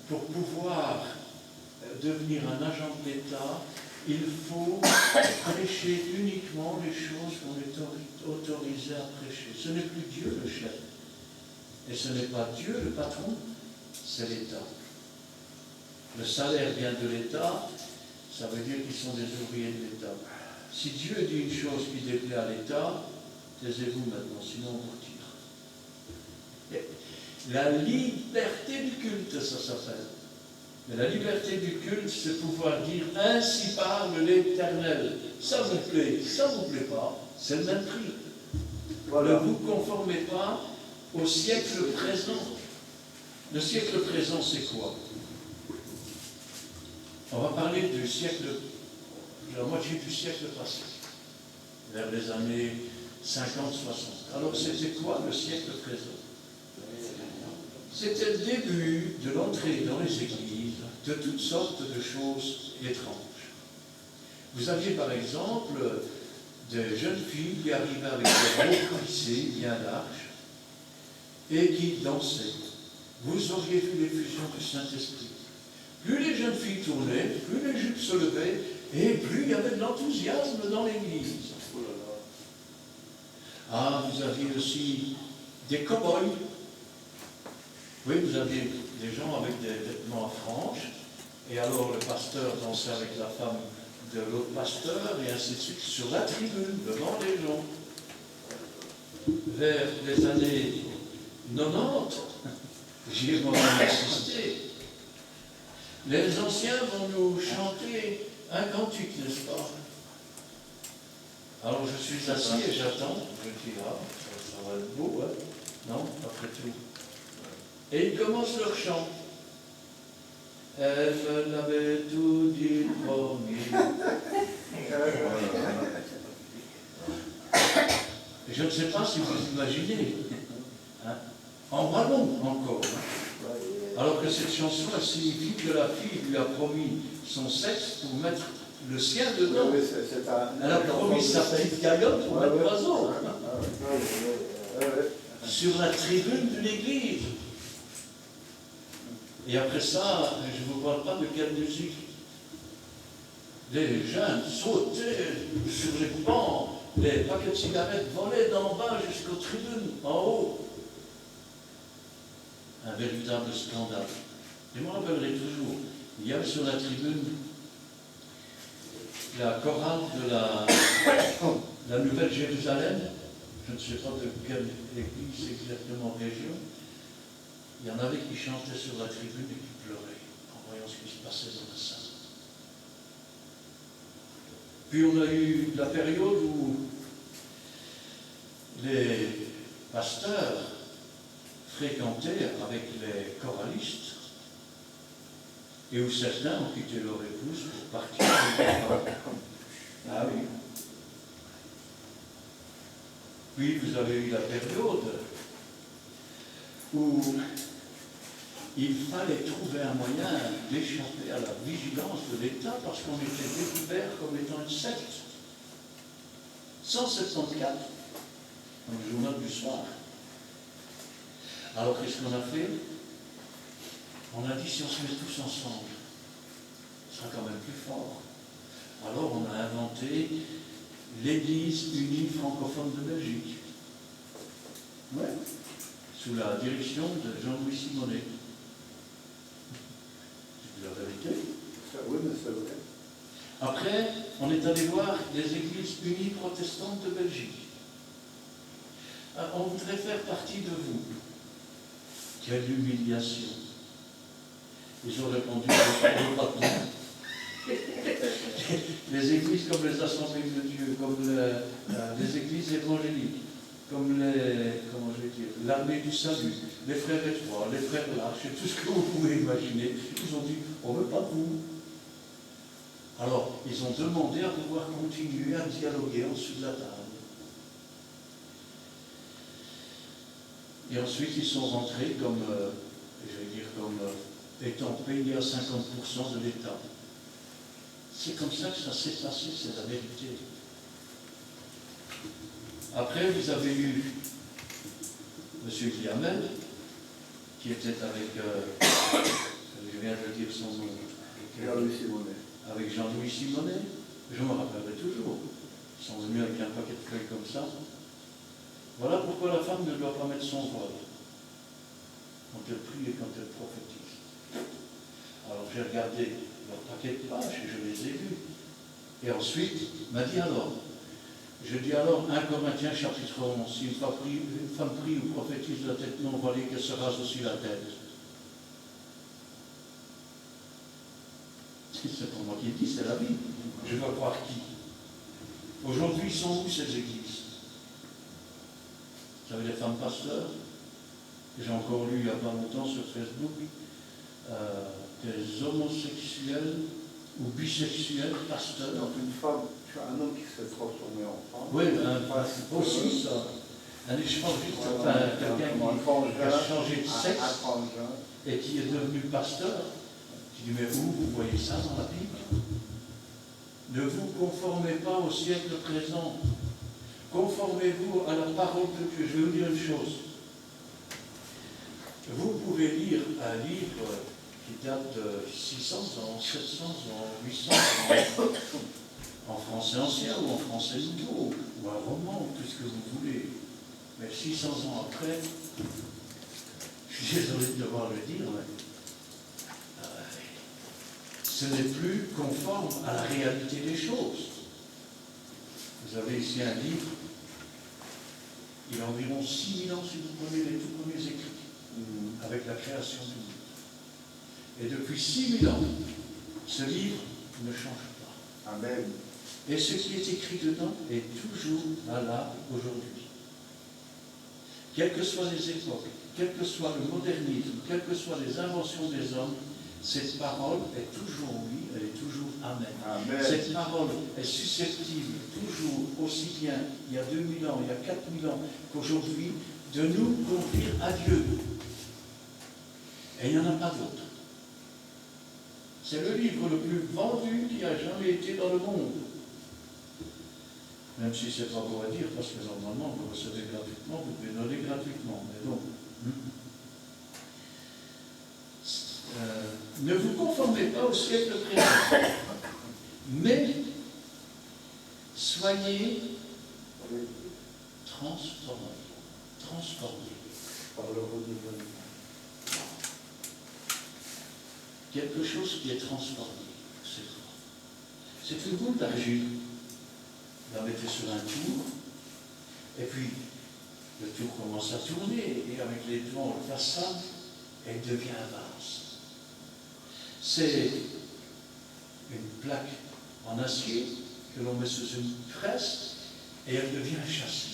pour pouvoir devenir un agent de l'État, il faut prêcher uniquement les choses qu'on est autorisé à prêcher. Ce n'est plus Dieu le chef. Et ce n'est pas Dieu le patron, c'est l'État. Le salaire vient de l'État, ça veut dire qu'ils sont des ouvriers de l'État. Si Dieu dit une chose qui déplaît à l'État, taisez-vous maintenant, sinon on vous retire. La liberté du culte, ça s'appelle. Mais la liberté du culte, c'est pouvoir dire « Ainsi parle l'Éternel ». Ça vous plaît, ça ne vous plaît pas, c'est le même prix. Voilà. Ne vous conformez pas au siècle présent. Le siècle présent, c'est quoi? On va parler du siècle, de la moitié du siècle passé, vers les années 50-60. Alors c'était quoi le siècle présent? C'était le début de l'entrée dans les églises de toutes sortes de choses étranges. Vous aviez par exemple des jeunes filles qui arrivaient avec des robes plissées, bien larges, et qui dansaient. Vous auriez vu l'effusion du Saint-Esprit. Plus les jeunes filles tournaient, plus les jupes se levaient, et plus il y avait de l'enthousiasme dans l'église. Ah, vous aviez aussi des cow-boys. Oui, vous aviez des gens avec des vêtements à franges, et alors le pasteur dansait avec la femme de l'autre pasteur, et ainsi de suite, sur la tribune, devant les gens. Vers les années 90, j'y ai moi-même assisté. Les anciens vont nous chanter un cantique, n'est-ce pas? Alors je suis assis et j'attends, je dis là, ça va être beau, hein? Non, après tout. Et ils commencent leur chant. Elle me l'avait tout dit promis. Et je ne sais pas si vous imaginez, hein? En wallon encore. Hein? Alors que cette chanson, elle signifie que la fille lui a promis son sexe pour mettre le sien dedans. Oui, Elle a promis sa petite gaillotte pour mettre l'oiseau. Sur la tribune de l'église. Et après ça, je ne vous parle pas de quelle musique. Les jeunes sautaient sur les bancs, les paquets de cigarettes volaient d'en bas jusqu'aux tribunes, en haut. Un véritable scandale. Je me rappellerai toujours, il y avait sur la tribune la chorale de la Nouvelle-Jérusalem, je ne sais pas de quelle église exactement région. Il y en avait qui chantaient sur la tribune et qui pleuraient en voyant ce qui se passait dans la salle. Puis on a eu la période où les pasteurs fréquentaient avec les choralistes et où certains ont quitté leur épouse pour partir. Ah oui. Puis vous avez eu la période où il fallait trouver un moyen d'échapper à la vigilance de l'État parce qu'on était découvert comme étant une secte. 174, dans le journal du soir. Alors qu'est-ce qu'on a fait? On a dit si on se met tous ensemble, ce sera quand même plus fort. Alors on a inventé l'Église unie francophone de Belgique. Ouais. Sous la direction de Jean-Louis Simonet. C'est la vérité. Oui, mais c'est vrai. Après, on est allé voir les églises unies protestantes de Belgique. On voudrait faire partie de vous. Quelle humiliation. Ils ont répondu, on veut pas tout. Les églises comme les Assemblées de Dieu, comme les églises évangéliques, comme comment je vais dire, l'armée du salut, les frères étroits, les frères lâches, et tout ce que vous pouvez imaginer, ils ont dit, on ne veut pas de vous. Alors, ils ont demandé à pouvoir continuer à dialoguer en dessous de la table. Et ensuite, ils sont rentrés comme, je vais dire, comme étant payés à 50% de l'État. C'est comme ça que ça s'est passé, c'est la vérité. Après, vous avez eu M. Guillamel, qui était avec, je viens de dire son nom, Jean-Louis Simonet. avec Jean-Louis Simonet, je me rappellerai toujours. Ils sont venus avec un paquet de feuilles comme ça. Voilà pourquoi la femme ne doit pas mettre son voile quand elle prie et quand elle prophétise. Alors j'ai regardé leur paquet de pages et je les ai vus. Et ensuite, m'a dit alors, je dis alors 1 Corinthiens chapitre 11, si une femme prie ou prophétise de la tête non voilée, qu'elle se rase aussi la tête. C'est pour moi qui le dis, c'est la Bible. Je dois croire qui? Aujourd'hui, sont où ces églises? Vous savez, les femmes pasteurs, j'ai encore lu il n'y a pas longtemps sur Facebook, des homosexuels ou bisexuels pasteurs. Donc une femme, un homme qui se fait transformer en femme. Oui, aussi ça. Un échangiste, enfin quelqu'un qui a changé de sexe et qui est devenu pasteur. Je dis, mais où vous voyez ça dans la Bible? Ne vous conformez pas au siècle présent. Conformez-vous à la parole de Dieu. Je vais vous dire une chose. Vous pouvez lire un livre qui date de 600 ans, 700 ans, 800 ans, en français ancien ou en français nouveau, ou un roman, ou tout ce que vous voulez. Mais 600 ans après, je suis désolé de devoir le dire, mais ce n'est plus conforme à la réalité des choses. Vous avez ici un livre, il a environ 6000 ans, si vous prenez les tout premiers écrits, avec la création du monde. Et depuis 6000 ans, ce livre ne change pas. Amen. Et ce qui est écrit dedans est toujours valable aujourd'hui. Quelles que soient les époques, quel que soit le modernisme, quelles que soient les inventions des hommes, cette parole est toujours oui, elle est toujours amen. Amen. Cette parole est susceptible, toujours aussi bien il y a 2000 ans, il y a 4000 ans qu'aujourd'hui, de nous conduire à Dieu. Et il n'y en a pas d'autre. C'est le livre le plus vendu qui a jamais été dans le monde. Même si c'est pas beau à dire, parce que normalement, vous recevez gratuitement, vous devez donner gratuitement. Mais bon. Ne vous conformez pas au siècle présent, mais soyez transformés. Par le renouvellement. Quelque chose qui est transformé, c'est quoi? C'est une boule d'argile. Vous la mettez sur un tour, et puis le tour commence à tourner, et avec les doigts, on le fasse ça, elle devient un vase. C'est une plaque en acier que l'on met sous une presse, et elle devient un châssis.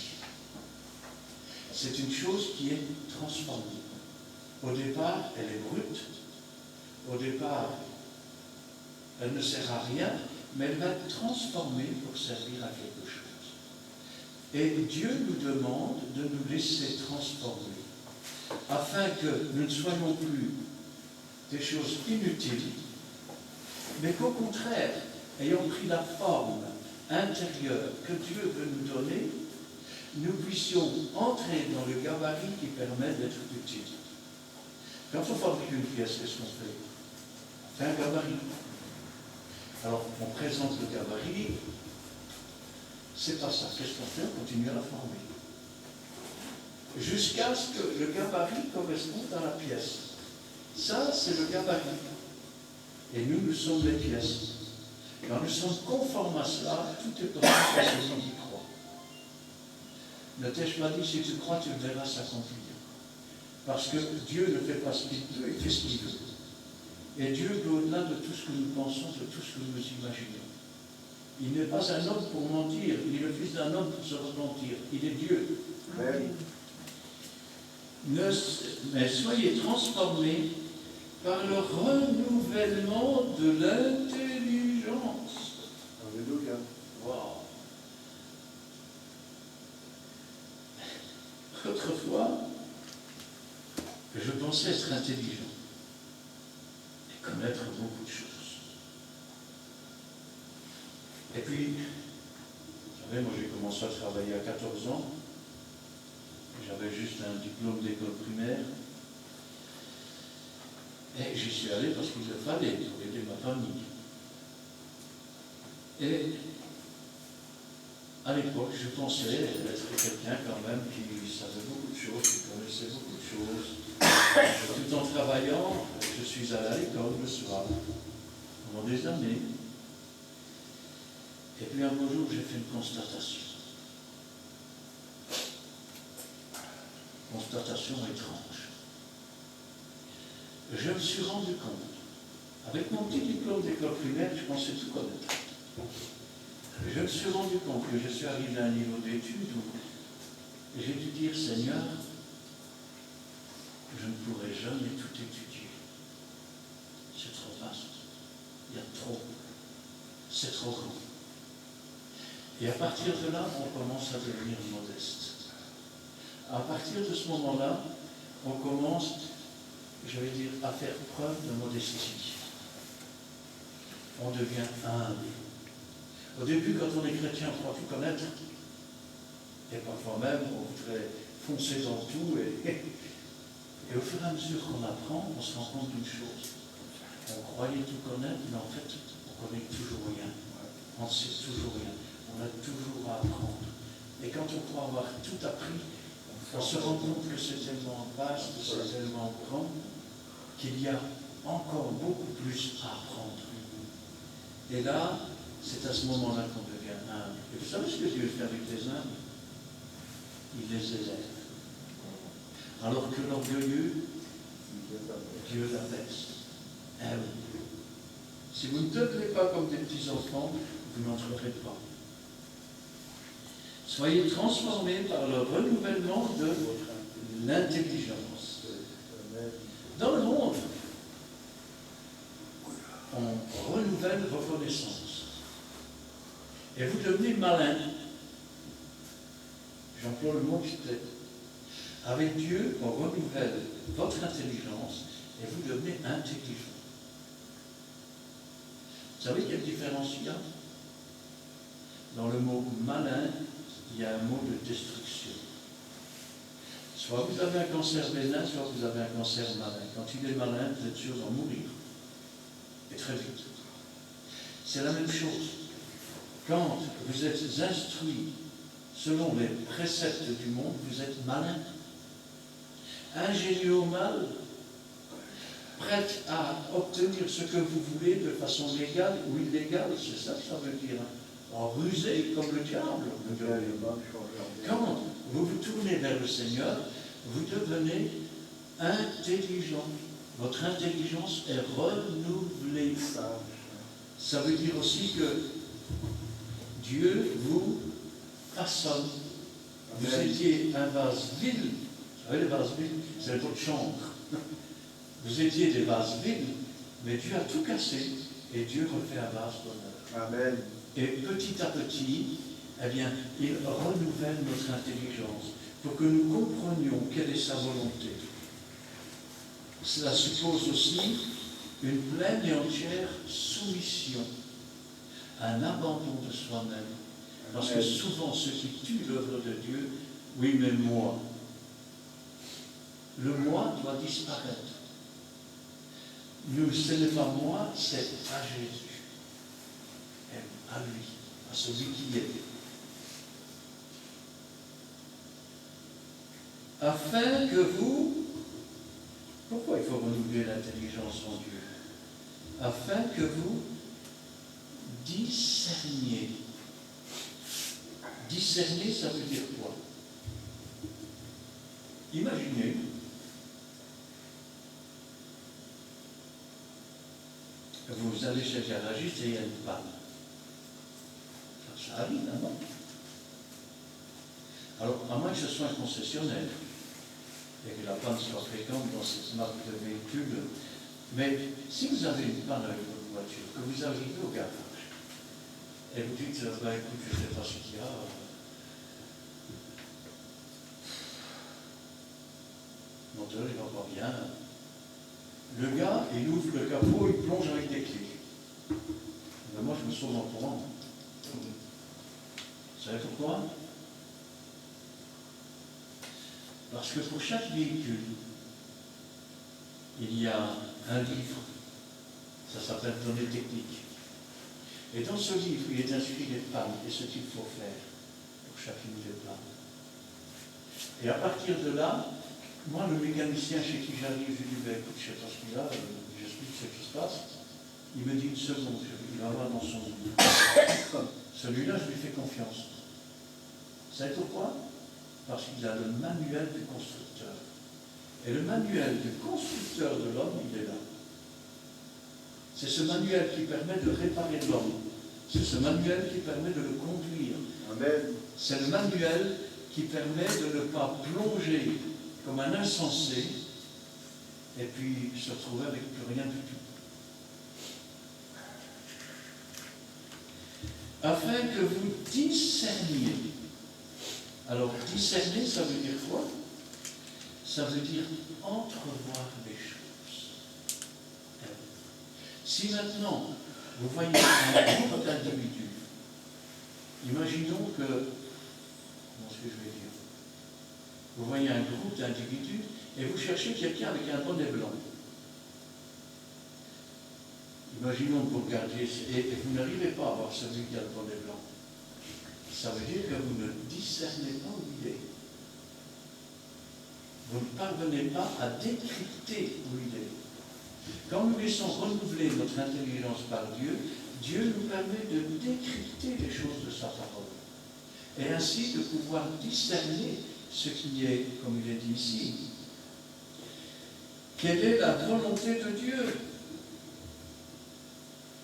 C'est une chose qui est transformée. Au départ, elle est brute. Au départ, elle ne sert à rien, mais elle va être transformée pour servir à quelque chose. Et Dieu nous demande de nous laisser transformer, afin que nous ne soyons plus des choses inutiles, mais qu'au contraire, ayant pris la forme intérieure que Dieu veut nous donner, nous puissions entrer dans le gabarit qui permet d'être utile. Quand on fabrique une pièce, qu'est-ce qu'on fait? On fait un gabarit. Alors, on présente le gabarit, c'est pas ça. Qu'est-ce qu'on fait? On continue à la former. Jusqu'à ce que le gabarit corresponde à la pièce. Ça, c'est le gabarit. Et nous, nous sommes les pièces. Quand nous sommes conformes à cela, tout est possible à celui qui croit. Ne t'ai-je pas dit, si tu crois, tu verras s'accomplir. Parce que Dieu ne fait pas ce qu'il veut, il fait ce qu'il veut. Et Dieu est au-delà de tout ce que nous pensons, de tout ce que nous imaginons. Il n'est pas un homme pour mentir, il est le fils d'un homme pour se repentir. Il est Dieu. Amen. Mais soyez transformés par le renouvellement de l'intelligence. Alléluia. Wow. Autrefois, je pensais être intelligent et connaître beaucoup de choses. Et puis, vous savez, moi j'ai commencé à travailler à 14 ans. J'avais juste un diplôme d'école primaire. Et j'y suis allé parce qu'il le fallait pour aider ma famille. Et à l'époque, je pensais être quelqu'un quand même qui savait beaucoup de choses, qui connaissait beaucoup de choses. Tout en travaillant, je suis allé à l'école le soir, pendant des années. Et puis un beau jour, j'ai fait une constatation. Constatation étrange. Je me suis rendu compte, avec mon petit diplôme d'école primaire, je pensais tout connaître. Je me suis rendu compte que je suis arrivé à un niveau d'études où j'ai dû dire, Seigneur, je ne pourrai jamais tout étudier. C'est trop vaste. Il y a trop. C'est trop grand. Et à partir de là, on commence à devenir modeste. À partir de ce moment-là, on commence, je vais dire, à faire preuve de modestie. On devient humble. Au début, quand on est chrétien, on croit tout connaître. Et parfois même, on voudrait foncer dans tout. Et au fur et à mesure qu'on apprend, on se rend compte d'une chose. On croyait tout connaître, mais en fait, on connaît toujours rien. On ne sait toujours rien. On a toujours à apprendre. Et quand on croit avoir tout appris, on se rend compte que c'est tellement vaste, c'est tellement grand, qu'il y a encore beaucoup plus à apprendre. Et là, c'est à ce moment-là qu'on devient humble. Et vous savez ce que Dieu fait avec les humbles? Il les élève. Alors que l'orgueilleux, Dieu l'abaisse. Eh oui. Si vous ne devenez pas comme des petits enfants, vous n'entrerez pas. Soyez transformés par le renouvellement de l'intelligence. Dans le monde, on renouvelle vos connaissances. Et vous devenez malin. J'emploie le mot qui plaît. Avec Dieu, on renouvelle votre intelligence et vous devenez intelligent. Vous savez quelle différence il y a? Dans le mot malin, il y a un mot de destruction. Soit vous avez un cancer bénin, soit vous avez un cancer malin. Quand il est malin, vous êtes sûr d'en mourir. Et très vite. C'est la même chose. Quand vous êtes instruit selon les préceptes du monde, vous êtes malin. Ingénieux au mal, prêt à obtenir ce que vous voulez de façon légale ou illégale, c'est ça que ça veut dire. En rusé comme le diable. Quand vous vous tournez vers le Seigneur, vous devenez intelligent. Votre intelligence est renouvelée. Ça veut dire aussi que Dieu vous façonne. Vous étiez un vase vide. Vous savez, les vases vides, c'est votre chambre. Vous étiez des vases vides, mais Dieu a tout cassé et Dieu refait un vase d'honneur. Amen. Et petit à petit, eh bien, il renouvelle notre intelligence pour que nous comprenions quelle est sa volonté. Cela suppose aussi une pleine et entière soumission, un abandon de soi-même. Parce que souvent, ce qui tue l'œuvre de Dieu, oui, mais moi, le moi doit disparaître. Nous, ce n'est pas moi, c'est à Jésus, et à lui, à celui qui est. Afin que vous, pourquoi il faut renouveler l'intelligence en Dieu? Afin que vous discerniez. Discerner, ça veut dire quoi? Imaginez, vous allez chez le garagiste et il y a une panne. Ça arrive, non? Alors, à moins que ce soit un concessionnaire et que la panne soit fréquente dans cette marque de véhicule, mais si vous avez une panne avec votre voiture, que vous arrivez au garage, et vous dites, bah, écoute, je ne sais pas ce qu'il y a, le moteur, il ne va pas bien. Le gars, il ouvre le capot, il plonge avec des clés. Ben moi, je me sauve en courant. Vous savez pourquoi? Parce que pour chaque véhicule, il y a un livre. Ça s'appelle données techniques. Et dans ce livre, il est inscrit les pannes et ce qu'il faut faire pour chacune des pannes. Et à partir de là, moi, le mécanicien chez qui j'arrive, je lui dis, ben, écoute, je ne sais pas ce qu'il a, j'explique ce qui se passe. Il me dit une seconde, il va voir dans son livre. Celui-là, je lui fais confiance. Vous savez pourquoi? Parce qu'il a le manuel du constructeur. Et le manuel du constructeur de l'homme, il est là. C'est ce manuel qui permet de réparer l'homme. C'est ce manuel qui permet de le conduire. Amen. C'est le manuel qui permet de ne pas plonger comme un insensé et puis se retrouver avec plus rien du tout. Afin que vous discerniez. Alors, discerner, ça veut dire quoi? Ça veut dire entrevoir les choses. Si maintenant, vous voyez un groupe d'individus, imaginons que, comment est-ce que je vais dire? Vous voyez un groupe d'individus et vous cherchez quelqu'un avec un bonnet blanc. Imaginons que vous regardiez et vous n'arrivez pas à voir celui qui a le bonnet blanc. Ça veut dire que vous ne discernez pas où il est. Vous ne parvenez pas à décrypter où il est. Quand nous laissons renouveler notre intelligence par Dieu, Dieu nous permet de décrypter les choses de sa parole. Et ainsi de pouvoir discerner ce qui est, comme il est dit ici. Quelle est la volonté de Dieu?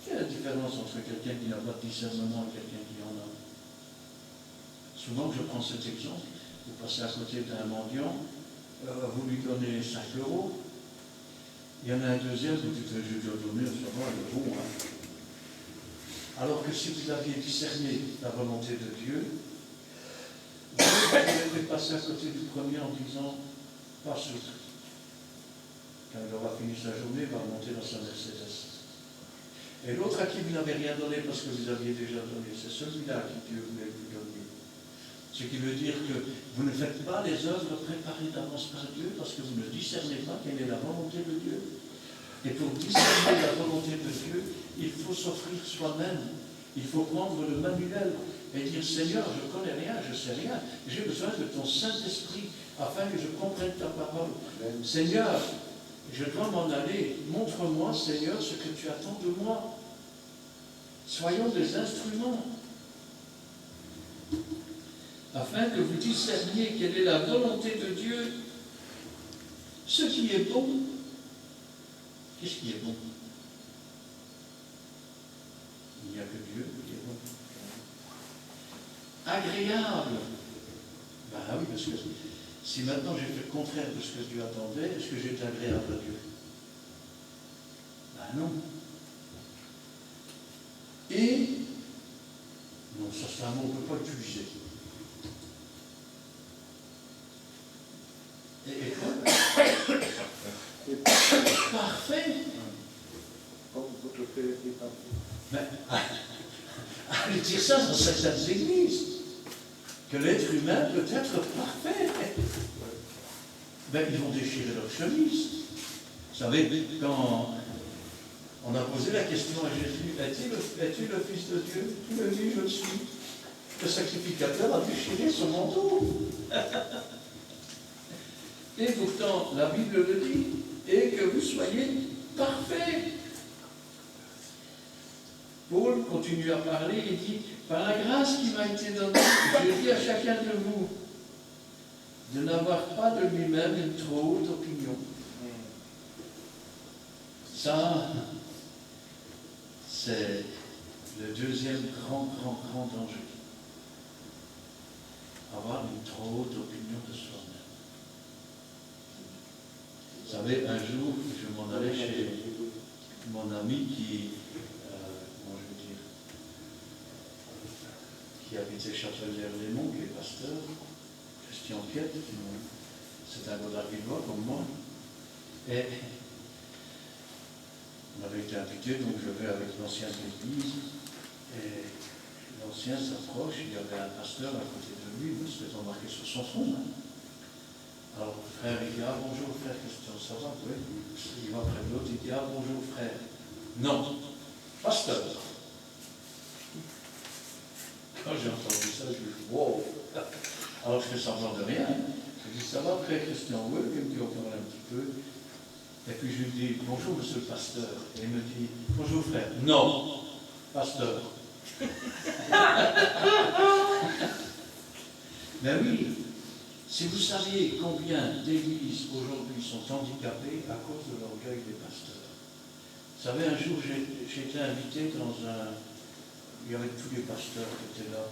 Quelle est la différence entre quelqu'un qui n'a pas de discernement et quelqu'un qui en a? Souvent, je prends cet exemple, vous passez à côté d'un mendiant, vous lui donnez 5 €, il y en a un deuxième, vous dites, je dois donner, ça va, il est bon. Hein. Alors que si vous aviez discerné la volonté de Dieu, vous avez passé à côté du premier en disant, pas sûr. Quand il aura fini sa journée, il va remonter dans sa Mercedes. Et l'autre à qui vous n'avez rien donné parce que vous aviez déjà donné, c'est celui-là à qui Dieu voulait vous donner. Ce qui veut dire que vous ne faites pas les œuvres préparées d'avance par Dieu parce que vous ne discernez pas quelle est la volonté de Dieu. Et pour discerner la volonté de Dieu, il faut s'offrir soi-même. Il faut prendre le manuel et dire, Seigneur, je ne connais rien, je ne sais rien. J'ai besoin de ton Saint-Esprit afin que je comprenne ta parole. Seigneur, je dois m'en aller. Montre-moi, Seigneur, ce que tu attends de moi. Soyons des instruments. Afin que vous discerniez quelle est la volonté de Dieu, ce qui est bon. Qu'est-ce qui est bon? Il n'y a que Dieu qui est bon. Agréable. Ben oui, parce que si maintenant j'ai fait le contraire de ce que Dieu attendait, est-ce que j'ai été agréable à Dieu? Ben non. Et, non, ça c'est un mot qu'on ne peut pas utiliser. Et quoi? Parfait. dire ça dans certaines églises, que l'être humain peut être parfait. Ben, ils vont déchirer leur chemise. Vous savez, quand on a posé la question à Jésus, es-tu le Fils de Dieu? Il a dit, je le suis. Le sacrificateur a déchiré son manteau. Et pourtant, la Bible le dit, et que vous soyez parfaits. Paul continue à parler et dit, par la grâce qui m'a été donnée, je dis à chacun de vous de n'avoir pas de lui-même une trop haute opinion. Ça, c'est le deuxième grand danger. Avoir une trop haute opinion de soi-même. Vous savez, un jour, je m'en allais chez mon ami comment je veux dire, qui habitait Châtelière-les-Monts, qui est pasteur, Christian Piet, c'est un Godarvillois comme moi. Et on avait été invité, donc je vais avec l'ancien de l'église, et l'ancien s'approche, il y avait un pasteur à côté de lui, il se fait embarquer sur son front. Alors le frère, il dit, ah bonjour frère Christian, ça va? Oui. Il va près de l'autre, il dit, ah bonjour frère. Non, pasteur. Quand j'ai entendu ça, je dis, wow. Alors je fais semblant de rien. Je dis, ça va frère Christian? Oui, il me dit encore un petit peu. Et puis je lui dis, bonjour monsieur le pasteur. Et il me dit, bonjour frère. Non, pasteur. Mais oui, si vous saviez combien d'églises aujourd'hui sont handicapées à cause de l'orgueil des pasteurs. Vous savez, un jour j'ai été invité dans un... Il y avait tous les pasteurs qui étaient là.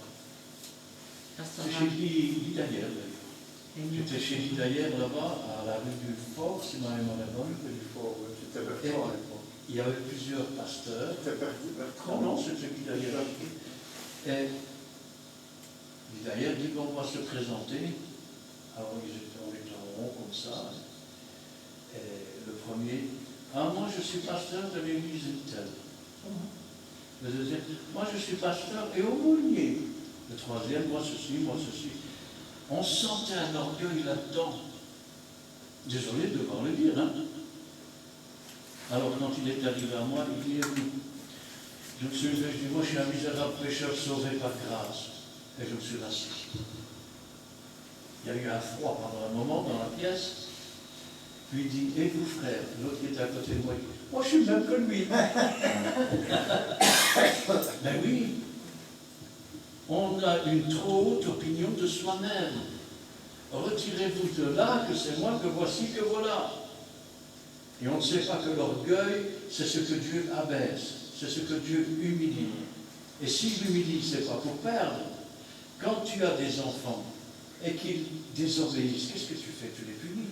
C'est chez Guy Daguerre d'ailleurs. J'étais chez Guy Daguerre là-bas, à la rue du Fort, si ma mémoire est bonne. Du fort, oui. C'était Bertrand à l'époque. Il y avait plusieurs pasteurs. C'était Bertrand. Non, c'était Guy Daguerre. Et Guy Daguerre dit qu'on va se présenter. Alors on était en rond comme ça. Et le premier, ah moi je suis pasteur de l'église Intel. Le deuxième, moi je suis pasteur et aumônier. Le troisième, moi ceci, moi ceci. On sentait un orgueil là-dedans. Désolé de devoir le dire, hein. Alors quand il est arrivé à moi, il dit, je me suis levé, je dis, moi je suis un misérable pécheur sauvé par grâce. Et je me suis assis. Il y a eu un froid pendant un moment dans la pièce. Puis il dit, et vous frère? L'autre qui était à côté de moi, il dit, moi je suis même que lui. Ben oui, on a une trop haute opinion de soi-même. Retirez-vous de là, que c'est moi, que voici, que voilà. Et on ne sait pas que l'orgueil, c'est ce que Dieu abaisse, c'est ce que Dieu humilie. Et s'il humilie, ce n'est pas pour perdre. Quand tu as des enfants et qu'ils désobéissent, qu'est-ce que tu fais? Tu les punis.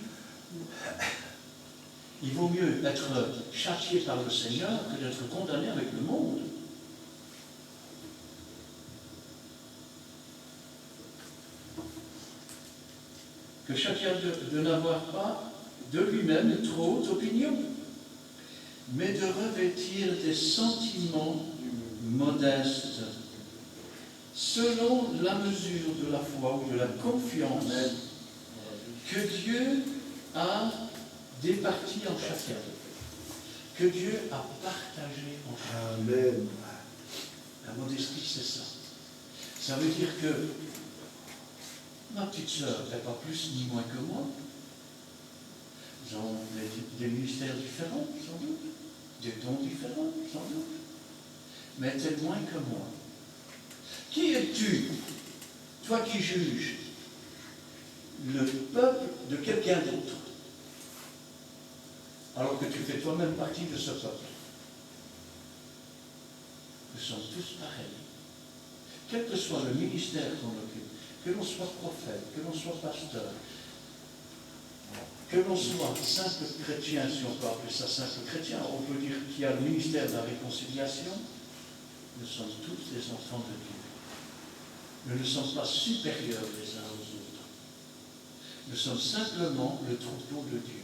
Il vaut mieux être châtié par le Seigneur que d'être condamné avec le monde. Que chacun de n'avoir pas de lui-même une trop haute opinion, mais de revêtir des sentiments modestes, selon la mesure de la foi ou de la confiance que Dieu a départie en chacun, que Dieu a partagé en chacun. Amen. La modestie, c'est ça. Ça veut dire que ma petite sœur n'est pas plus ni moins que moi. Ils ont des ministères différents, sans doute, des dons différents, sans doute, mais elle est moins que moi. Qui es-tu, toi qui juges le peuple de quelqu'un d'autre, alors que tu fais toi-même partie de ce peuple? Nous sommes tous pareils. Quel que soit le ministère qu'on occupe, que l'on soit prophète, que l'on soit pasteur, que l'on soit simple chrétien, si on peut appeler ça simple chrétien, on peut dire qu'il y a le ministère de la réconciliation, nous sommes tous des enfants de Dieu. Nous ne sommes pas supérieurs les uns aux autres. Nous sommes simplement le troupeau de Dieu.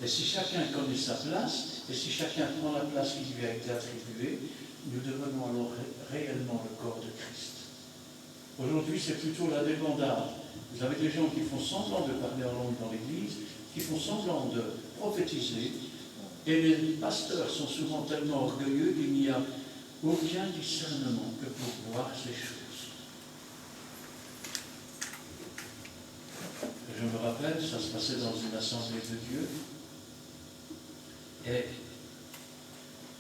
Et si chacun connaît sa place, et si chacun prend la place qui lui a été attribuée, nous devenons alors réellement le corps de Christ. Aujourd'hui, c'est plutôt la débandade. Vous avez des gens qui font semblant de parler en langue dans l'Église, qui font semblant de prophétiser, et les pasteurs sont souvent tellement orgueilleux qu'il n'y a aucun discernement que pour voir ces choses. Je me rappelle, ça se passait dans une assemblée de Dieu, et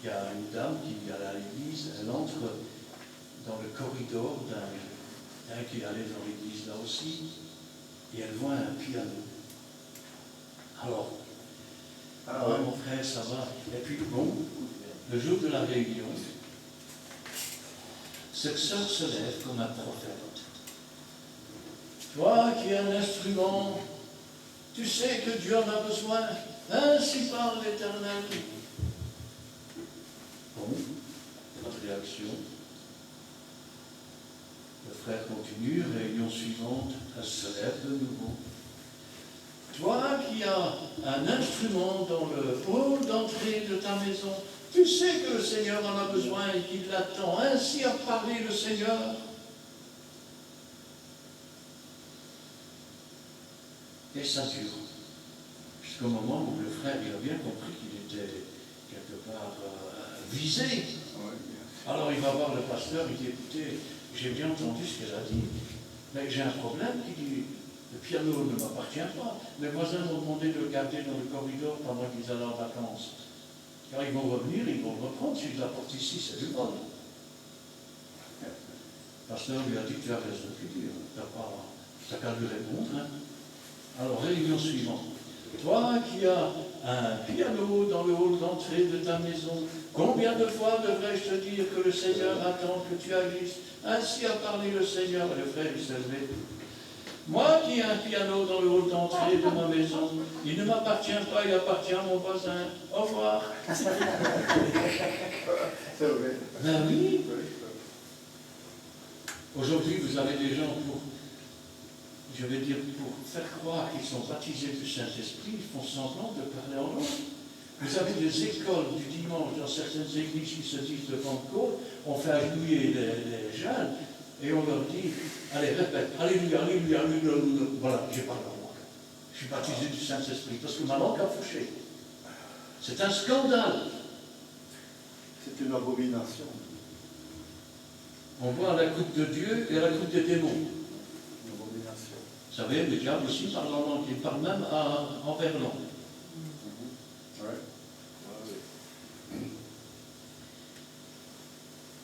il y a une dame qui allait à l'église, elle entre dans le corridor d'un qui allait dans l'église là aussi, et elle voit un piano. Alors, mon frère, ça va. Et puis bon, le jour de la réunion, cette sœur se lève comme un prophète. Toi qui es un instrument, tu sais que Dieu en a besoin, ainsi parle l'Éternel. Bon, pas de réaction. Le frère continue, réunion suivante, elle se lève de nouveau. Toi qui as un instrument dans le hall d'entrée de ta maison, tu sais que le Seigneur en a besoin et qu'il l'attend. Ainsi a parlé le Seigneur. Et ça dure. Jusqu'au moment où le frère il a bien compris qu'il était quelque part visé. Alors il va voir le pasteur, il dit, écoutez, j'ai bien entendu ce qu'elle a dit, mais j'ai un problème qui dit, le piano ne m'appartient pas. Mes voisins m'ont demandé de le garder dans le corridor pendant qu'ils allaient en vacances. Car ils vont revenir, ils vont le reprendre. Si je l'apporte ici, c'est du vol. Le pasteur lui a dit, tu as raison, tu n'as qu'à lui répondre. Hein. Alors, réunion suivante. Toi qui as un piano dans le hall d'entrée de ta maison, combien de fois devrais-je te dire que le Seigneur attend que tu agisses? Ainsi a parlé le Seigneur. Et le frère, il s'est levé. Moi qui ai un piano dans le hall d'entrée de ma maison, il ne m'appartient pas, il appartient à mon voisin. Au revoir. C'est vrai. Ben oui. Aujourd'hui, vous avez des gens pour faire croire qu'ils sont baptisés du Saint-Esprit, ils font semblant de parler en langue. Vous avez des écoles du dimanche dans certaines églises qui se disent de Pentecôte, on fait agenouiller les jeunes et on leur dit, allez, répète, alléluia, alléluia, alléluia, alléluia. Voilà, j'ai parlé en langue. Je suis baptisé du Saint-Esprit parce que ma langue a fauché. C'est un scandale. C'est une abomination. On voit la coupe de Dieu et la coupe des démons. Une abomination. Vous savez, le diable aussi parle en langue, il parle même en verlan. Ouais.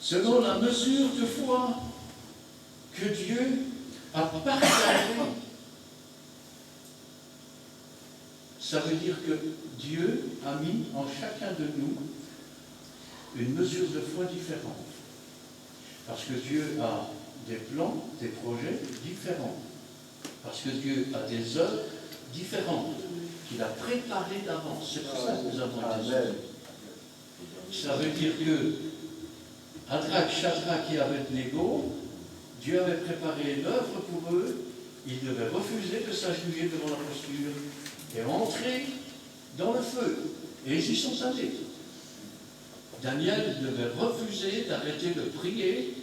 Selon la mesure de foi que Dieu a partagée, ça veut dire que Dieu a mis en chacun de nous une mesure de foi différente. Parce que Dieu a des plans, des projets différents. Parce que Dieu a des œuvres différentes qu'il a préparées d'avance. C'est pour ça que nous avons été sauvés. Ça veut dire que Hadrach, Shadrach et Abednego, Dieu avait préparé l'œuvre pour eux. Ils devaient refuser de s'agenouiller devant la posture et entrer dans le feu. Et ils y sont allés. Daniel devait refuser d'arrêter de prier.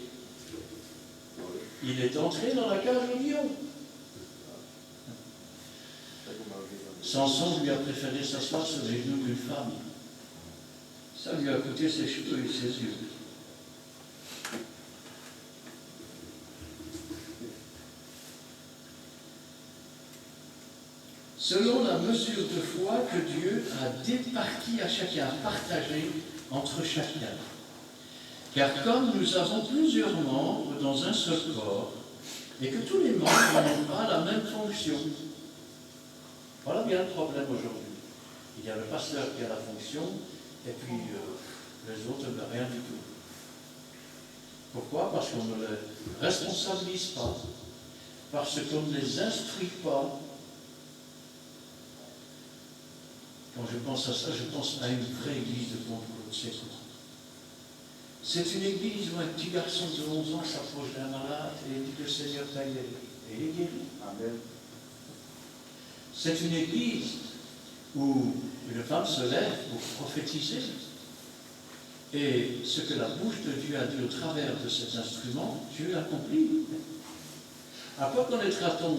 Il est entré dans la cage au lion. Samson lui a préféré s'asseoir sur les genoux d'une femme. Ça lui a coûté ses cheveux et ses yeux. Selon la mesure de foi que Dieu a départie à chacun, partagée entre chacun. Car comme nous avons plusieurs membres dans un seul corps, et que tous les membres n'ont pas la même fonction. Voilà bien le problème aujourd'hui. Il y a le pasteur qui a la fonction, et puis les autres n'ont rien du tout. Pourquoi? Parce qu'on ne les responsabilise pas, parce qu'on ne les instruit pas. Quand je pense à ça, je pense à une vraie église de Pentecôte, c'est quoi? C'est une église où un petit garçon de 11 ans s'approche d'un malade et dit que le Seigneur t'a guéri. Et il est guéri. Amen. C'est une église où une femme se lève pour prophétiser. Et ce que la bouche de Dieu a dit au travers de cet instrument, Dieu l'accomplit. À quoi connaîtra-t-on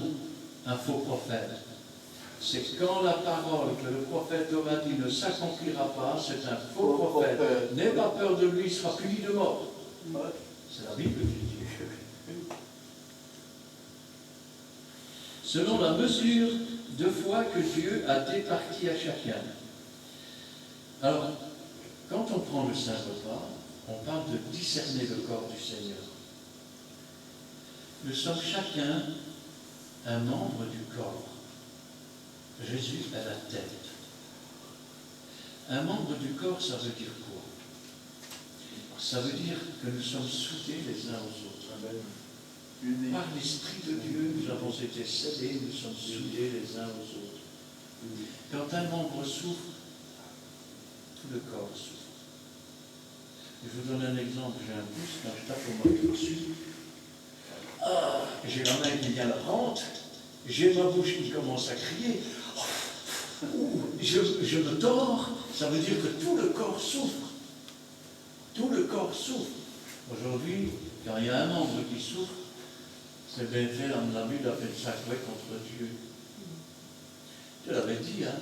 un faux prophète? C'est quand la parole que le prophète aura dit ne s'accomplira pas, c'est un faux prophète. N'aie pas peur de lui, il sera puni de mort. C'est la Bible qui dit. Selon la mesure de foi que Dieu a départie à chacun. Alors, quand on prend le Saint-Repas, on parle de discerner le corps du Seigneur. Nous sommes chacun un membre du corps. Jésus est la tête. Un membre du corps, ça veut dire quoi? Ça veut dire que nous sommes soudés les uns aux autres. Par l'Esprit de Dieu, nous avons été scellés, nous sommes soudés les uns aux autres. Quand un membre souffre, tout le corps souffre. Je vous donne un exemple. J'ai un pouce, quand je tape au marteau dessus, j'ai la main qui vient la rente, j'ai ma bouche qui commence à crier, je me tords, ça veut dire que tout le corps souffre. Tout le corps souffre. Aujourd'hui, quand il y a un membre qui souffre, c'est bien fait, on a vu, il a fait le sacré contre Dieu. Je l'avais dit, hein.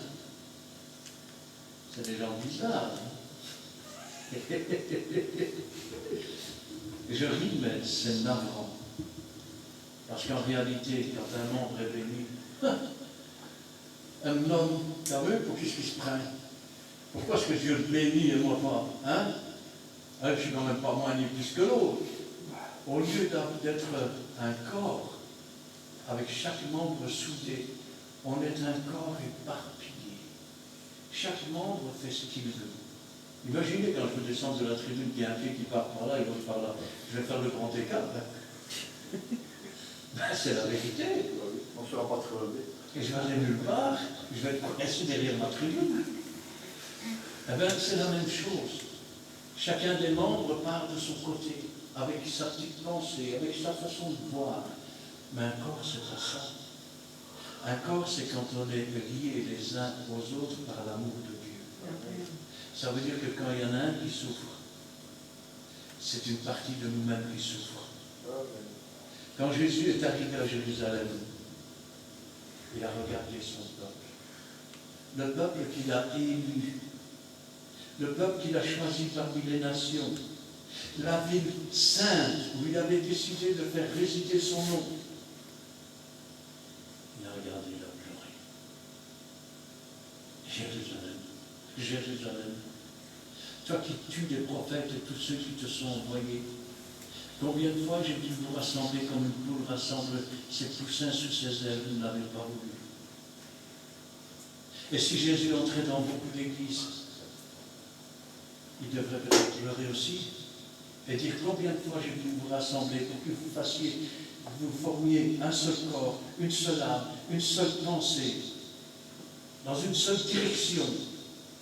C'est des gens bizarres. Hein. Je ris, mais c'est navrant. Parce qu'en réalité, quand un membre est béni, un homme, t'as vu, pour qu'est-ce qu'il se prend? Pourquoi est-ce que Dieu le bénit et moi pas? Hein? Je ne suis quand même pas moins ni plus que l'autre. Au lieu d'être un corps, avec chaque membre soudé, on est un corps éparpillé. Chaque membre fait ce qu'il veut. Imaginez quand je descends de la tribune, qu'il y a un pied qui part par là et l'autre par là. Je vais faire le grand écart. Ben, c'est la vérité. On ne sera pas très relevé. Et je vais aller nulle part, je vais être coincé derrière ma tribune. Eh bien, c'est la même chose. Chacun des membres part de son côté, avec sa petite pensée, avec sa façon de voir. Mais un corps, c'est pas ça. Un corps, c'est quand on est liés les uns aux autres par l'amour de Dieu. Ça veut dire que quand il y en a un qui souffre, c'est une partie de nous-mêmes qui souffre. Quand Jésus est arrivé à Jérusalem, il a regardé son peuple. Le peuple qu'il a élu. Le peuple qu'il a choisi parmi les nations. La ville sainte où il avait décidé de faire résider son nom. Il a regardé, il a pleuré. Jérusalem, Jérusalem, toi qui tues les prophètes et tous ceux qui te sont envoyés, combien de fois j'ai dû vous rassembler comme une poule rassemble ses poussins sous ses ailes, vous ne l'avez pas voulu. Et si Jésus entrait dans beaucoup d'églises, il devrait peut-être pleurer aussi et dire combien de fois j'ai dû vous rassembler pour que vous fassiez, vous formiez un seul corps, une seule âme, une seule pensée, dans une seule direction,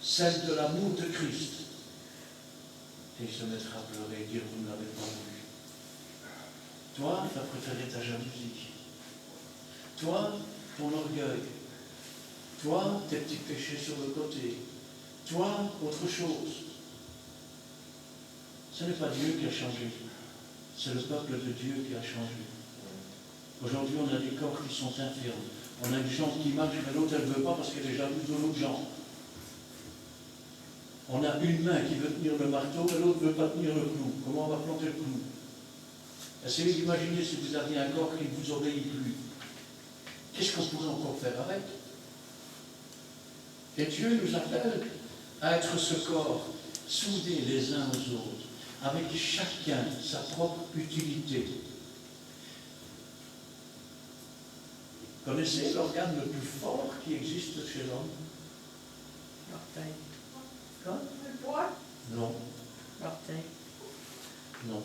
celle de l'amour de Christ. Et il se mettra à pleurer et dire vous ne l'avez pas voulu. Toi, tu as préféré ta jalousie. Toi, ton orgueil. Toi, tes petits péchés sur le côté. Toi, autre chose. Ce n'est pas Dieu qui a changé. C'est le peuple de Dieu qui a changé. Aujourd'hui, on a des corps qui sont infirmes. On a une jambe qui marche, mais l'autre, elle ne veut pas parce qu'elle est jalouse de l'autre jambe. On a une main qui veut tenir le marteau, mais l'autre ne veut pas tenir le clou. Comment on va planter le clou? Essayez d'imaginer si vous aviez un corps qui ne vous obéit plus. Qu'est-ce qu'on pourrait encore faire avec? Et Dieu nous appelle à être ce corps, soudés les uns aux autres, avec chacun sa propre utilité. Connaissez l'organe le plus fort qui existe chez l'homme? L'orteil. Le poids. Non, L'orteil. non.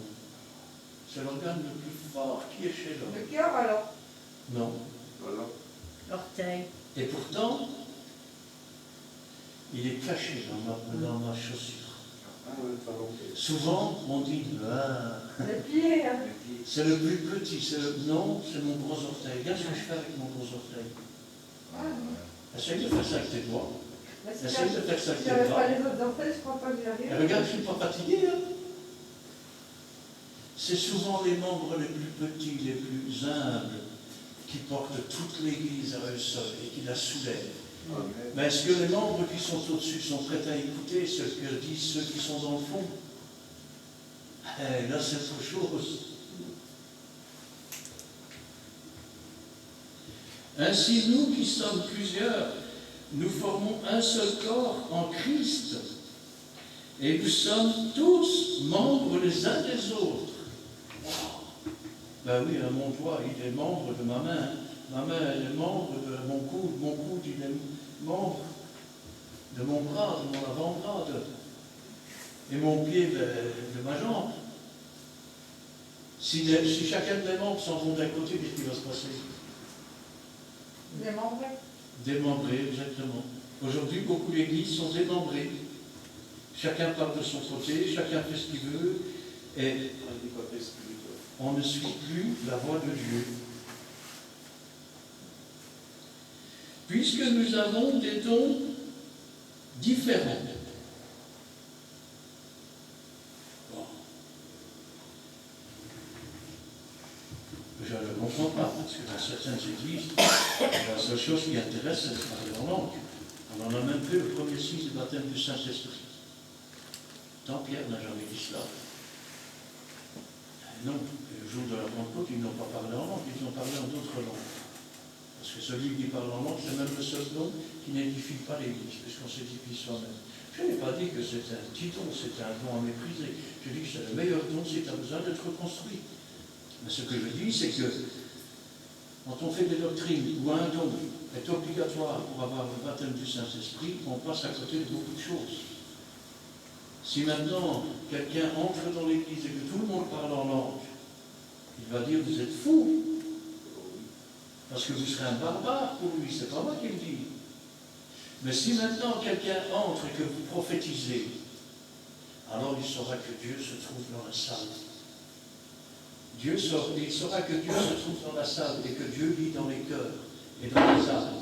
C'est l'organe le plus fort qui est chez l'homme. Le cœur alors. Non. Voilà. L'orteil. Et pourtant, il est caché dans ma chaussure. Ah, oui, ça va. Souvent, on dit, ah, Le pied. Hein. c'est le plus petit, non, c'est mon gros orteil. Regarde ce que je fais avec mon gros orteil. Essaye de faire ça avec tes doigts. Mais si Essaye de faire ça si avec tes j'avais pas bras. les autres enfants, je crois pas que j'y Et arriverais. regarde, je ne suis pas fatigué. Hein. C'est souvent les membres les plus petits, les plus humbles, qui portent toute l'Église à eux seuls et qui la soulèvent. Amen. Mais est-ce que les membres qui sont au-dessus sont prêts à écouter ce que disent ceux qui sont dans le fond? Là, c'est autre chose. Ainsi, nous qui sommes plusieurs, nous formons un seul corps en Christ. Et nous sommes tous membres les uns des autres. Ben oui, hein, mon doigt, il est membre de ma main. Ma main, elle est membre de mon coude. Mon coude, il est membre de mon bras, de mon avant-bras. Et mon pied, de ma jambe. Si chacun des membres s'en vont d'un côté, qu'est-ce qui va se passer? Démembré. Démembrés, exactement. Aujourd'hui, beaucoup d'églises sont démembrées. Chacun parle de son côté, chacun fait ce qu'il veut, et on ne suit plus la voie de Dieu. Puisque nous avons des dons différents. Bon. Je ne comprends pas, parce que dans certaines églises, la seule chose qui intéresse, c'est de parler en langue. On en a même fait le premier signe du baptême du Saint-Esprit. Tant Pierre n'a jamais dit cela. Non, le jour de la Pentecôte, ils n'ont pas parlé en langue, ils ont parlé en d'autres langues. Parce que celui qui parle en langue, c'est même le seul don qui n'édifie pas l'Église, puisqu'on s'édifie soi-même. Je n'ai pas dit que c'est un petit don, c'est un don à mépriser. Je dis que c'est le meilleur don si tu as besoin d'être construit. Mais ce que je dis, c'est que quand on fait des doctrines où un don est obligatoire pour avoir le baptême du Saint-Esprit, on passe à côté de beaucoup de choses. Si maintenant quelqu'un entre dans l'église et que tout le monde parle en langue, il va dire vous êtes fous, parce que vous serez un barbare pour lui, c'est pas moi qui le dis. Mais si maintenant quelqu'un entre et que vous prophétisez, alors il saura que Dieu se trouve dans la salle. Il saura que Dieu se trouve dans la salle et que Dieu vit dans les cœurs et dans les âmes.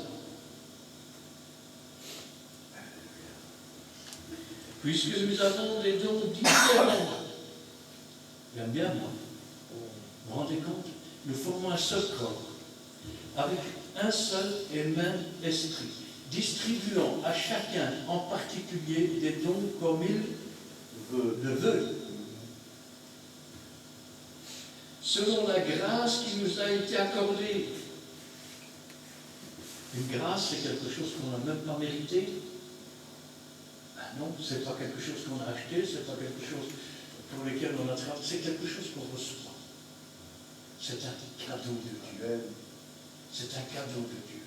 Puisque nous avons des dons différents. J'aime bien, moi. Vous vous rendez compte? Nous formons un seul corps, avec un seul et même esprit, distribuant à chacun en particulier des dons comme il le veut. Selon la grâce qui nous a été accordée. Une grâce, c'est quelque chose qu'on n'a même pas mérité. Non, ce n'est pas quelque chose qu'on a acheté, ce n'est pas quelque chose pour lequel on a travaillé, c'est quelque chose qu'on reçoit. C'est un cadeau de Dieu. C'est un cadeau de Dieu.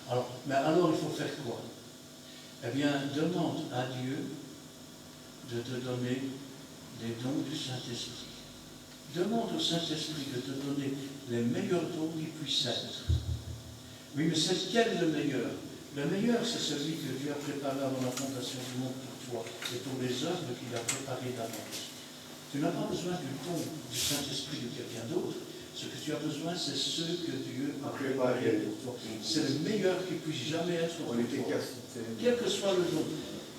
Alors, il faut faire quoi? Eh bien, demande à Dieu de te donner les dons du Saint-Esprit. Demande au Saint-Esprit de te donner les meilleurs dons qui puissent être. Oui, mais c'est quel le meilleur? Le meilleur, c'est celui que Dieu a préparé avant la fondation du monde pour toi et pour les œuvres qu'il a préparées d'avance. Tu n'as pas besoin du don du Saint-Esprit de quelqu'un d'autre. Ce que tu as besoin, c'est ce que Dieu a préparé pour toi. C'est le meilleur qui puisse jamais être pour toi. Quel que soit le don.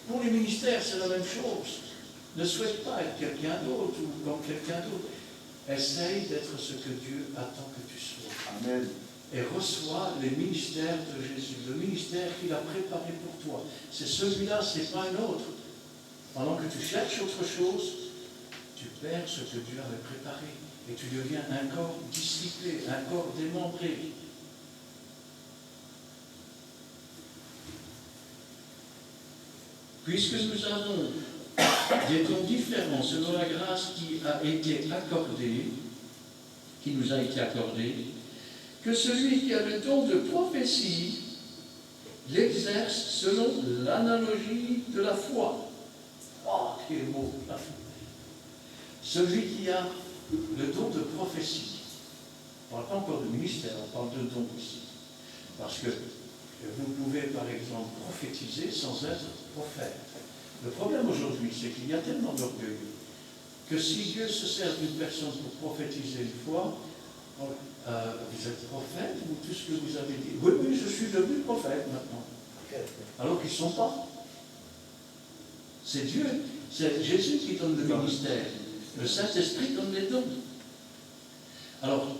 Pour les ministères, c'est la même chose. Ne souhaite pas être quelqu'un d'autre ou comme quelqu'un d'autre. Essaye d'être ce que Dieu attend que tu sois. Amen. Et reçois les ministères de Jésus, le ministère qu'il a préparé pour toi. C'est celui-là, ce n'est pas un autre. Pendant que tu cherches autre chose, tu perds ce que Dieu avait préparé. Et tu deviens un corps disciplé, un corps démembré. Puisque nous avons des dons différents selon la grâce qui nous a été accordée, que celui qui a le don de prophétie l'exerce selon l'analogie de la foi. Oh, quel mot! Celui qui a le don de prophétie. On ne parle pas encore de ministère, on parle de don ici. Parce que vous pouvez, par exemple, prophétiser sans être prophète. Le problème aujourd'hui, c'est qu'il y a tellement d'orgueil que si Dieu se sert d'une personne pour prophétiser une fois, vous êtes prophète ou tout ce que vous avez dit? Oui, je suis devenu prophète maintenant. alors qu'ils ne sont pas. C'est Dieu, c'est Jésus qui donne le ministère. Le Saint-Esprit donne les dons. Alors,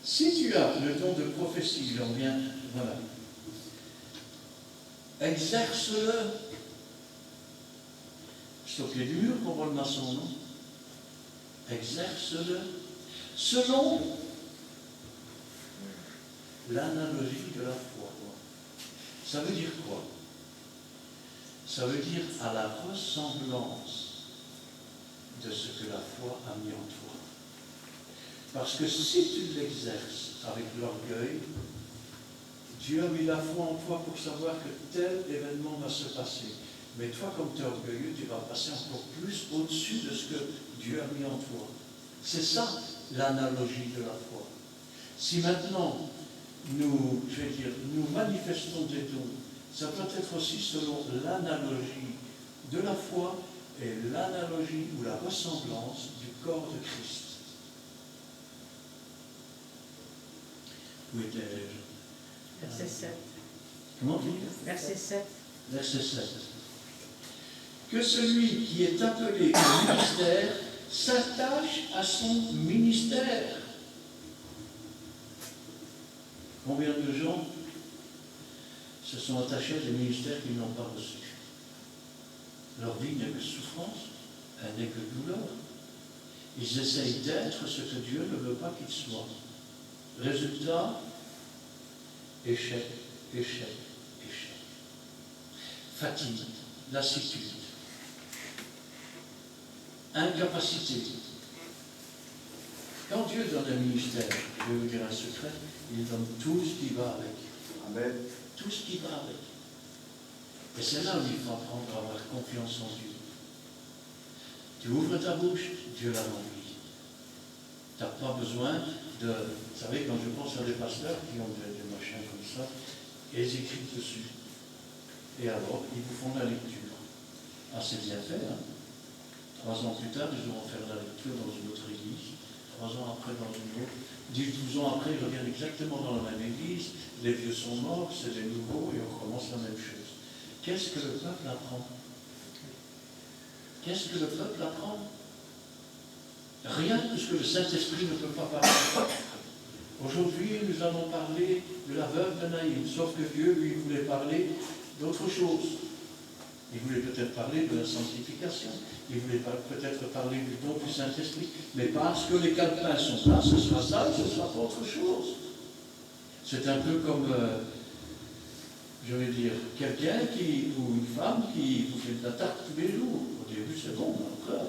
si tu as le don de prophétie, j'en viens, voilà, exerce-le. C'est au pied du mur qu'on voit le maçon, non? Exerce-le selon l'analogie de la foi. Ça veut dire quoi? Ça veut dire à la ressemblance de ce que la foi a mis en toi. Parce que si tu l'exerces avec l'orgueil, Dieu a mis la foi en toi pour savoir que tel événement va se passer. Mais toi, comme tu es orgueilleux, tu vas passer encore plus au-dessus de ce que Dieu a mis en toi. C'est ça l'analogie de la foi. Si maintenant nous manifestons des dons, ça doit être aussi selon l'analogie de la foi et l'analogie ou la ressemblance du corps de Christ. Où étais-je? Verset 7. Comment dire? Verset 7. Verset 7. Que celui qui est appelé au ministère s'attache à son ministère. Combien de gens se sont attachés à des ministères qu'ils n'ont pas reçus? Leur vie n'est que souffrance, elle n'est que douleur. Ils essayent d'être ce que Dieu ne veut pas qu'ils soient. Résultat, échec, échec, échec. Fatigue, lassitude, incapacité. Quand Dieu donne un ministère, je vais vous dire un secret, il donne tout ce qui va avec. Amen. Tout ce qui va avec. Et c'est là où il faut apprendre à avoir confiance en Dieu. Tu ouvres ta bouche, Dieu la remplit. Tu n'as pas besoin de... Vous savez, quand je pense à des pasteurs qui ont des machins comme ça, et ils écrivent dessus. Et alors, ils vous font la lecture. Ah, c'est bien fait, hein? 3 ans plus tard, ils auront fait la lecture dans une autre église. 3 ans après, dans une autre. 10, 12 ans après, ils reviennent exactement dans la même église. Les vieux sont morts, c'est les nouveaux, et on recommence la même chose. Qu'est-ce que le peuple apprend? Qu'est-ce que le peuple apprend? Rien que ce que le Saint-Esprit ne peut pas parler. Aujourd'hui, nous allons parler de la veuve de Naïm, sauf que Dieu lui voulait parler d'autre chose. Il voulait peut-être parler de la sanctification, il voulait peut-être parler du don du Saint-Esprit, mais parce que les calepins sont là, ce sera ça, ce sera pas autre chose. C'est un peu comme, je vais dire, quelqu'un ou une femme qui vous fait de la tarte tous les jours. Au début, c'est bon, mais après...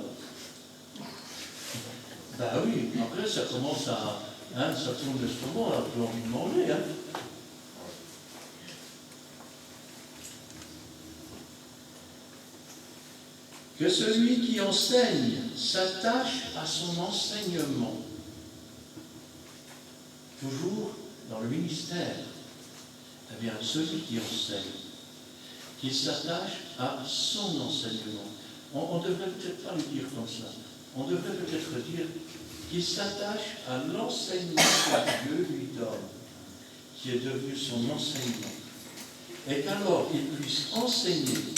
Ben oui, après ça commence à... ça tourne l'estomac, on a plus envie de manger. Hein. Que celui qui enseigne s'attache à son enseignement. Toujours dans le ministère, eh bien, celui qui enseigne, qu'il s'attache à son enseignement. On ne devrait peut-être pas le dire comme ça. On devrait peut-être dire qu'il s'attache à l'enseignement que Dieu lui donne, qui est devenu son enseignement. Et qu'alors il puisse enseigner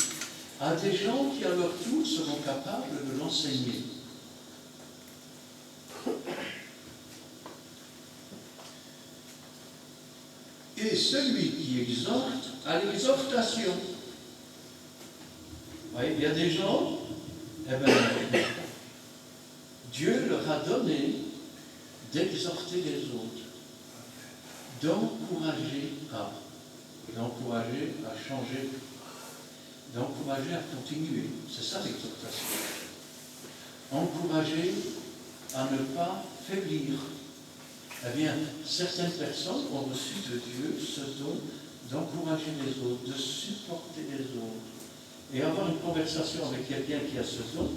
à des gens qui à leur tour seront capables de l'enseigner. Et celui qui exhorte à l'exhortation. Vous voyez, il y a des gens, eh bien, Dieu leur a donné d'exhorter les autres, d'encourager à changer, d'encourager à continuer. C'est ça l'exhortation. Encourager à ne pas faiblir. Eh bien, certaines personnes ont reçu de Dieu ce don d'encourager les autres, de supporter les autres. Et avoir une conversation avec quelqu'un qui a ce don,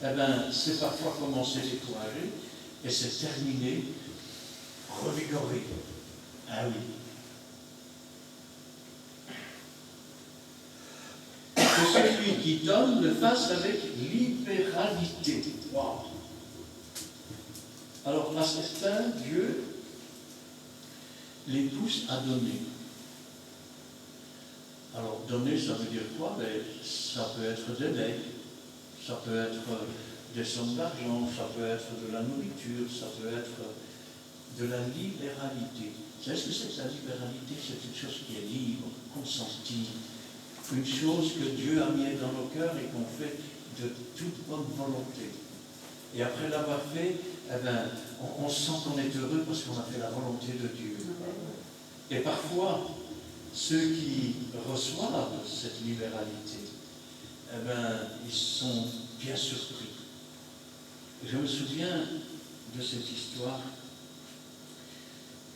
eh bien, c'est parfois commencer découragé, et c'est terminer revigoré. Ah oui. Que celui qui donne le fasse avec libéralité. Wow. Alors, à certains, Dieu les pousse à donner. Alors, donner, ça veut dire quoi? Ben, ça peut être des legs, ça peut être des sommes d'argent, ça peut être de la nourriture, ça peut être de la libéralité. Vous savez ce que c'est que la libéralité? C'est une chose qui est libre, consentie, une chose que Dieu a mis dans nos cœurs et qu'on fait de toute bonne volonté. Et après l'avoir fait, eh ben, on sent qu'on est heureux parce qu'on a fait la volonté de Dieu. Et parfois, ceux qui reçoivent cette libéralité, eh ben, ils sont bien surpris. Et je me souviens de cette histoire.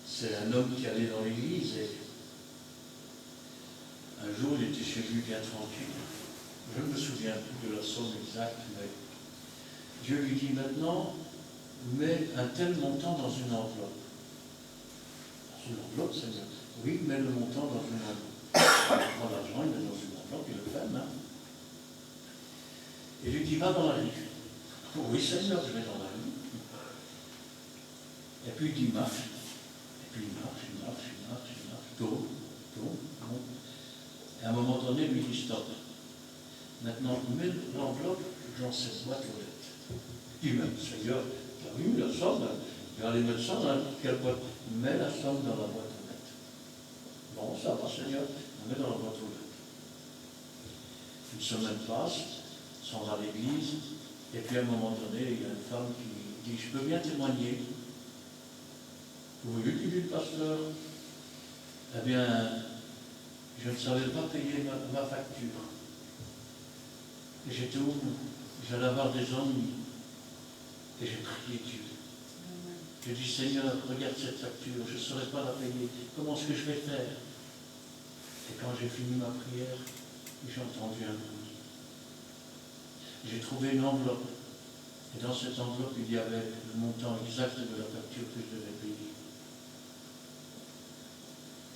C'est un homme qui allait dans l'église et un jour il était chez lui bien tranquille. Je ne me souviens plus de la somme exacte, mais Dieu lui dit maintenant, mets un tel montant dans une enveloppe. Dans une enveloppe, Seigneur. Oui, mets le montant dans une enveloppe. Il prend l'argent, il met dans une enveloppe, il le fait, hein. Et lui dit, va dans la rue. Oui, Seigneur, je vais dans la rue. Et puis il dit, marche. Et puis il marche. Tourne. Et à un moment donné, il lui dit, stop. Maintenant, mets l'enveloppe dans cette boîte aux lettres. Il dit, mais Seigneur, tu as vu la somme, je vais aller mettre ça dans quelle boîte? Mets la somme dans la boîte aux lettres. Bon, ça va, Seigneur, on met dans la boîte aux lettres. Une semaine passe, sans à l'église, et puis à un moment donné, il y a une femme qui dit, je peux bien témoigner. Vous voyez qu'il dit le pasteur? Eh bien, je ne savais pas payer ma facture. Et j'étais au bout. J'allais avoir des ennuis. Et j'ai prié Dieu. J'ai dit, Seigneur, regarde cette facture, je ne saurais pas la payer. Comment est-ce que je vais faire? Et quand j'ai fini ma prière, j'ai entendu un bruit. J'ai trouvé une enveloppe. Et dans cette enveloppe, il y avait le montant exact de la facture que je devais payer.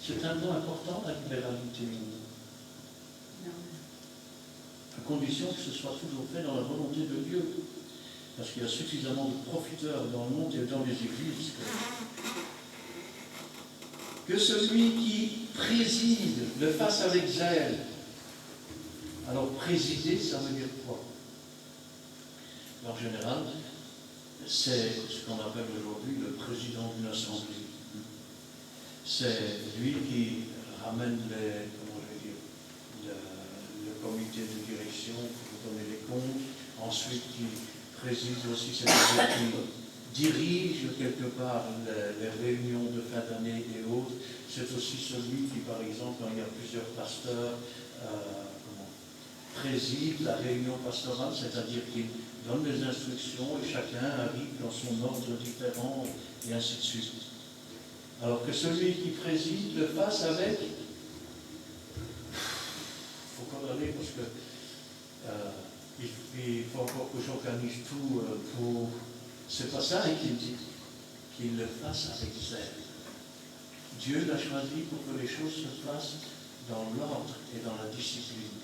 C'est un mot important, la libéralité. À condition que ce soit toujours fait dans la volonté de Dieu. Parce qu'il y a suffisamment de profiteurs dans le monde et dans les églises. Que celui qui préside le fasse avec zèle. Alors, présider, ça veut dire quoi? En général, c'est ce qu'on appelle aujourd'hui le président d'une assemblée. C'est lui qui ramène le comité de direction pour donner les comptes, ensuite qui préside aussi, c'est-à-dire qui dirige quelque part les réunions de fin d'année et autres. C'est aussi celui qui, par exemple, quand il y a plusieurs pasteurs, préside la réunion pastorale, c'est-à-dire qu'il donne des instructions et chacun arrive dans son ordre différent et ainsi de suite. Alors que celui qui préside le fasse avec, il faut condamner parce que il faut encore que j'organise tout pour... C'est pas ça qu'il dit, qu'il le fasse avec zèle. Dieu l'a choisi pour que les choses se fassent dans l'ordre et dans la discipline.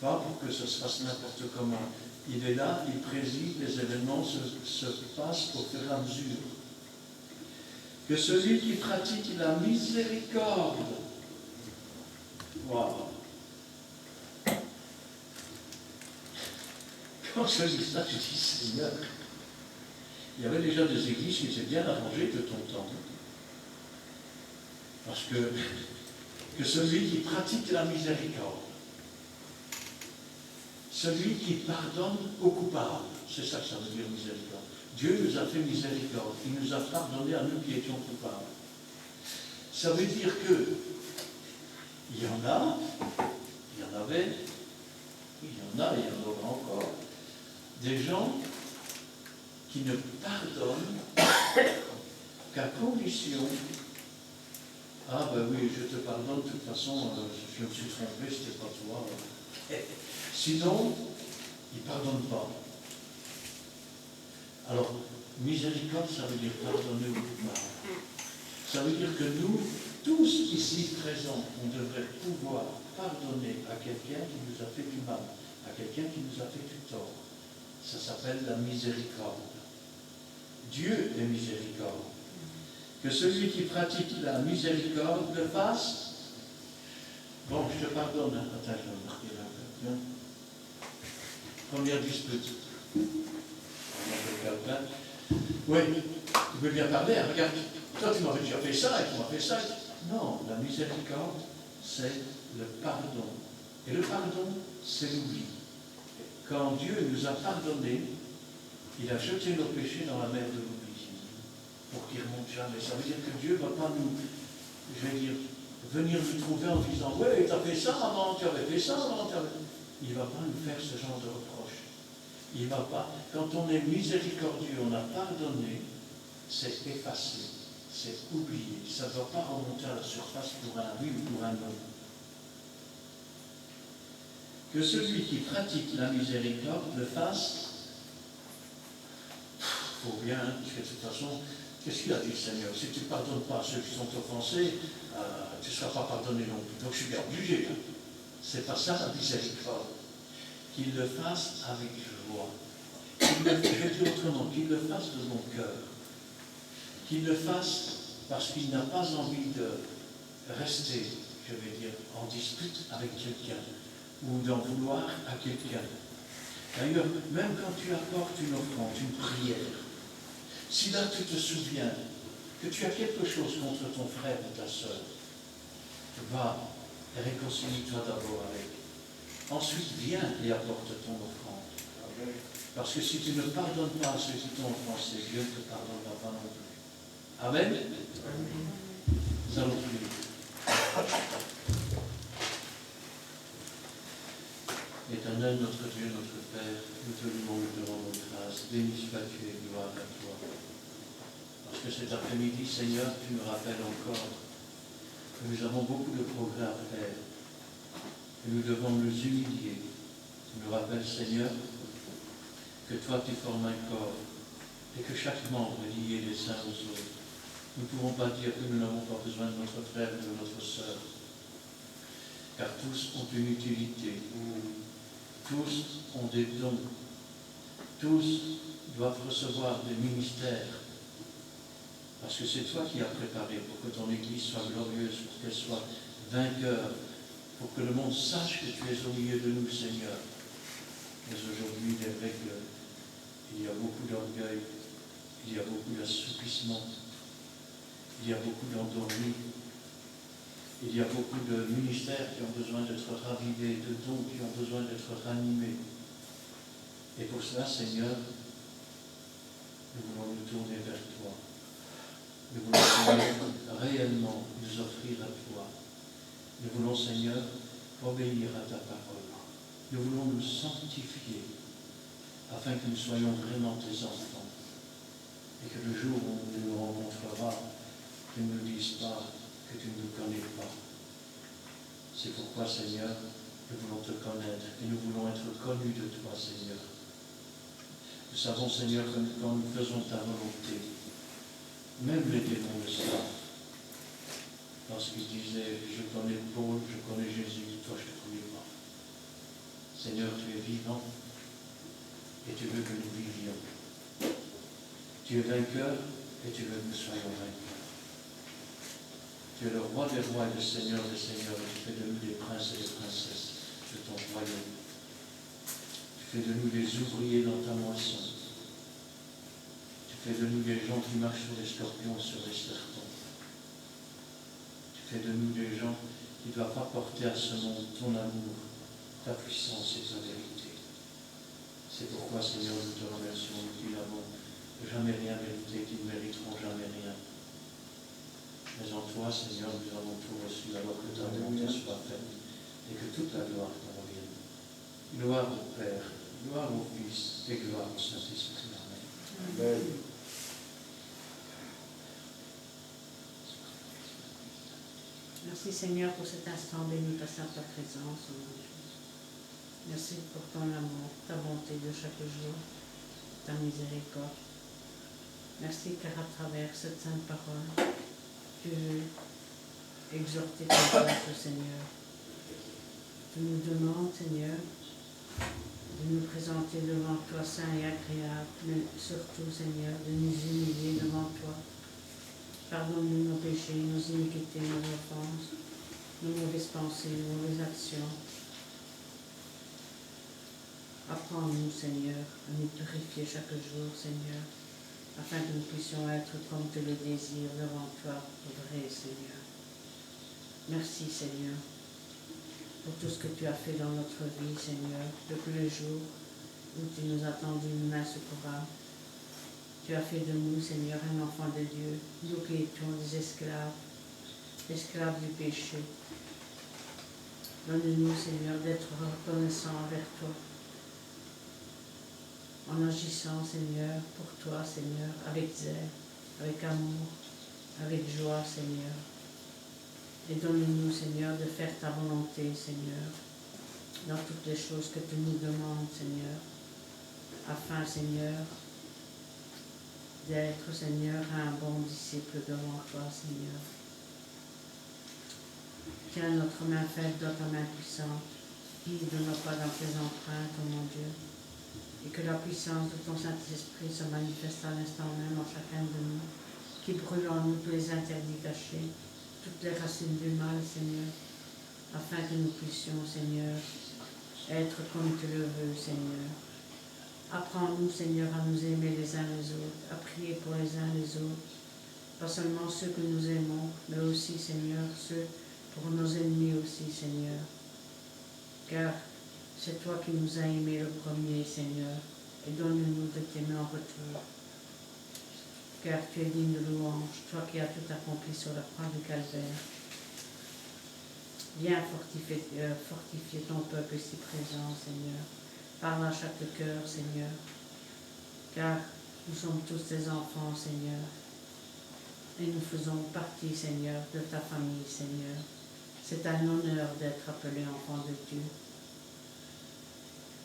Pas pour que ça se fasse n'importe comment. Il est là, il préside, les événements se passent au fur et à mesure. Que celui qui pratique la miséricorde, wow. Quand je lis ça, je dis, Seigneur, il y avait déjà des églises qui étaient bien arrangées de ton temps. Parce que celui qui pratique la miséricorde, celui qui pardonne aux coupables, c'est ça que ça veut dire miséricorde. Dieu nous a fait miséricorde, il nous a pardonné à nous qui étions coupables. Ça veut dire que il y en avait, il y en aura encore, des gens qui ne pardonnent qu'à condition, ah ben oui, je te pardonne, de toute façon, je me suis trompé, c'était pas toi. Sinon, il ne pardonne pas. Alors, miséricorde, ça veut dire pardonner aux coupables. Ça veut dire que nous, tous ici présents, on devrait pouvoir pardonner à quelqu'un qui nous a fait du mal, à quelqu'un qui nous a fait du tort. Ça s'appelle la miséricorde. Dieu est miséricorde. Que celui qui pratique la miséricorde le fasse Bon, je te pardonne. Hein. Attends, je vais marquer là. Bien. Première dispute. Oui, tu peux bien parler. Hein. Regarde, toi tu m'avais déjà fait ça et tu m'as fait ça. Non, la miséricorde, c'est le pardon. Et le pardon, c'est l'oubli. Quand Dieu nous a pardonné, il a jeté nos péchés dans la mer de l'oubli. Pour qu'il ne remonte jamais. Ça veut dire que Dieu ne va pas nous, je vais dire, venir nous trouver en disant « Ouais, tu as fait ça avant, tu avais fait ça avant, tu avais... » Il ne va pas nous faire ce genre de reproche. Il ne va pas. Quand on est miséricordieux, on a pardonné, c'est effacé, c'est oublié. Ça ne va pas remonter à la surface pour un oui ou pour un non. Que celui qui pratique la miséricorde le fasse, il faut bien, parce que de toute façon, qu'est-ce qu'il a dit le Seigneur? Si tu ne pardonnes pas à ceux qui sont offensés, tu ne seras pas pardonné non plus. Donc je suis bien obligé. Hein. C'est pas ça la miséricorde. Qu'il le fasse avec joie. Je vais dire autrement, qu'il le fasse de mon cœur. Qu'il le fasse parce qu'il n'a pas envie de rester, je vais dire, en dispute avec quelqu'un ou d'en vouloir à quelqu'un. D'ailleurs, même quand tu apportes une offrande, une prière, si là tu te souviens que tu as quelque chose contre ton frère ou ta sœur, va et réconcilie-toi d'abord avec. Ensuite, viens et apporte ton offrande. Parce que si tu ne pardonnes pas à ceux qui t'ont offensé, Dieu ne te pardonnera pas non plus. Amen. Nous allons prier. Éternel, notre Dieu, notre Père, nous te louons, nous te rendons grâce. Béni sois-tu et gloire à toi. Parce que cet après-midi, Seigneur, tu nous rappelles encore que nous avons beaucoup de progrès à faire. Que nous devons nous humilier. Tu nous rappelles, Seigneur, que toi tu formes un corps et que chaque membre est lié les uns aux autres. Nous ne pouvons pas dire que nous n'avons pas besoin de notre frère ou de notre sœur, car tous ont une utilité, tous ont des dons, tous doivent recevoir des ministères, parce que c'est toi qui as préparé pour que ton Église soit glorieuse, pour qu'elle soit vainqueur, pour que le monde sache que tu es au milieu de nous, Seigneur. Mais aujourd'hui, il est vrai qu'il y a beaucoup d'orgueil, il y a beaucoup d'assoupissement, il y a beaucoup d'endormis, il y a beaucoup de ministères qui ont besoin d'être ravivés, de dons qui ont besoin d'être ranimés. Et pour cela, Seigneur, nous voulons nous tourner vers toi. Nous voulons, Seigneur, réellement nous offrir à toi. Nous voulons, Seigneur, obéir à ta parole. Nous voulons nous sanctifier afin que nous soyons vraiment tes enfants. Et que le jour où tu nous rencontreras, tu ne nous dises pas que tu ne nous connais pas. C'est pourquoi, Seigneur, nous voulons te connaître et nous voulons être connus de toi, Seigneur. Nous savons, Seigneur, que quand nous faisons ta volonté, même les démons le savent. Lorsqu'ils disaient, je connais Paul, je connais Jésus, toi je ne te connais pas. Seigneur, tu es vivant et tu veux que nous vivions. Tu es vainqueur et tu veux que nous soyons vainqueurs. Tu es le roi des rois et le seigneur des seigneurs et tu fais de nous des princes et des princesses de ton royaume. Tu fais de nous des ouvriers dans ta moisson. Tu fais de nous des gens qui marchent sur les scorpions et sur les serpents. Tu fais de nous des gens qui doivent apporter à ce monde ton amour, ta puissance et ta vérité. C'est pourquoi, Seigneur, nous te remercions, nous n'avons jamais rien mérité, qui ne mériteront jamais rien. Mais en toi, Seigneur, nous avons tout reçu, alors que ta volonté soit faite et que toute la gloire te revienne. Gloire au Père, gloire au Fils et gloire au Saint-Esprit. Amen. Amen. Merci Seigneur pour cet instant béni passé à ta présence. Merci pour ton amour, ta bonté de chaque jour, ta miséricorde. Merci car à travers cette sainte parole, tu veux exhorter ton peuple, Seigneur. Tu nous demandes, Seigneur, de nous présenter devant toi saint et agréable, mais surtout, Seigneur, de nous humilier devant toi. Pardonne-nous nos péchés, nos iniquités, nos offenses. nos mauvaises pensées, nos mauvaises actions. Apprends-nous, Seigneur, à nous purifier chaque jour, Seigneur, afin que nous puissions être comme tu le désires devant toi, vrai, Seigneur. Merci, Seigneur, pour tout ce que tu as fait dans notre vie, Seigneur, depuis le jour où tu nous as tendu une main secourable. Tu as fait de nous, Seigneur, un enfant de Dieu, nous qui étions des esclaves, esclaves du péché. Donne-nous, Seigneur, d'être reconnaissants envers toi, en agissant, Seigneur, pour toi, Seigneur, avec zèle, avec amour, avec joie, Seigneur. Et donne-nous, Seigneur, de faire ta volonté, Seigneur, dans toutes les choses que tu nous demandes, Seigneur, afin, Seigneur, d'être, Seigneur, un bon disciple devant toi, Seigneur. Tiens notre main faible dans ta main puissante, guide-nous pas dans tes empreintes, oh mon Dieu, et que la puissance de ton Saint-Esprit se manifeste à l'instant même en chacun de nous, qui brûle en nous tous les interdits cachés, toutes les racines du mal, Seigneur, afin que nous puissions, Seigneur, être comme tu le veux, Seigneur. Apprends-nous, Seigneur, à nous aimer les uns les autres, à prier pour les uns les autres, pas seulement ceux que nous aimons, mais aussi, Seigneur, ceux pour nos ennemis aussi, Seigneur. Car c'est toi qui nous as aimés le premier, Seigneur, et donne-nous de t'aimer en retour. Car tu es digne de louange, toi qui as tout accompli sur la croix du Calvaire. Viens fortifier ton peuple ici présent, Seigneur. Parle à chaque cœur, Seigneur, car nous sommes tous tes enfants, Seigneur, et nous faisons partie, Seigneur, de ta famille, Seigneur. C'est un honneur d'être appelé enfant de Dieu.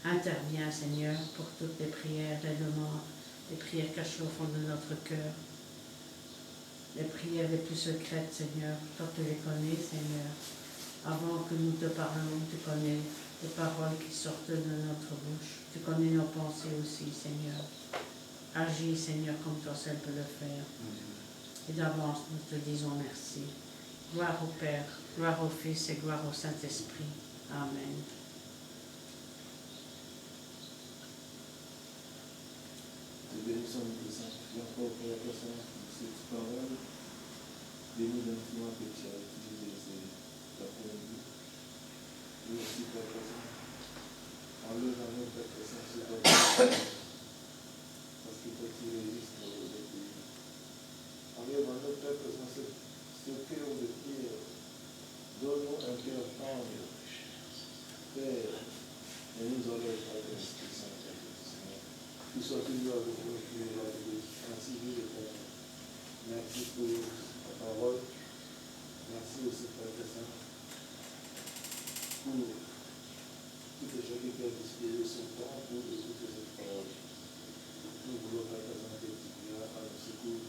Interviens, Seigneur, pour toutes les prières, les demandes, les prières cachées au fond de notre cœur, les prières les plus secrètes, Seigneur. Toi, tu les connais, Seigneur. Avant que nous te parlons, tu connais les paroles qui sortent de notre bouche. Tu connais nos pensées aussi, Seigneur. Agis, Seigneur, comme toi seul peux le faire. Et d'avance, nous te disons merci. Gloire au Père, gloire au Fils et gloire au Saint-Esprit. Amen. Te bénissons, nous te sanctifions encore pour la personne de cette parole. Bénis l'infiniment que tu as utilisé cet après-midi. Et aussi pour la personne. Enlève à nous, Père Saint, ce temps. Parce que toi, tu résistes au pays. Enlève à nous, Père Saint, ce cœur de pierre. Donne-nous un cœur humble. Père, et nous enlève pas de l'Esprit Saint, Seigneur. Tu sois toujours avec nous, tu es là, merci de Père. Merci pour ta parole. Merci aussi, Père Saint, pour tout et chacun qui a disposé son temps pour écouter cette parole. Nous voulons, Père Saint, que tu viennes à nos secours.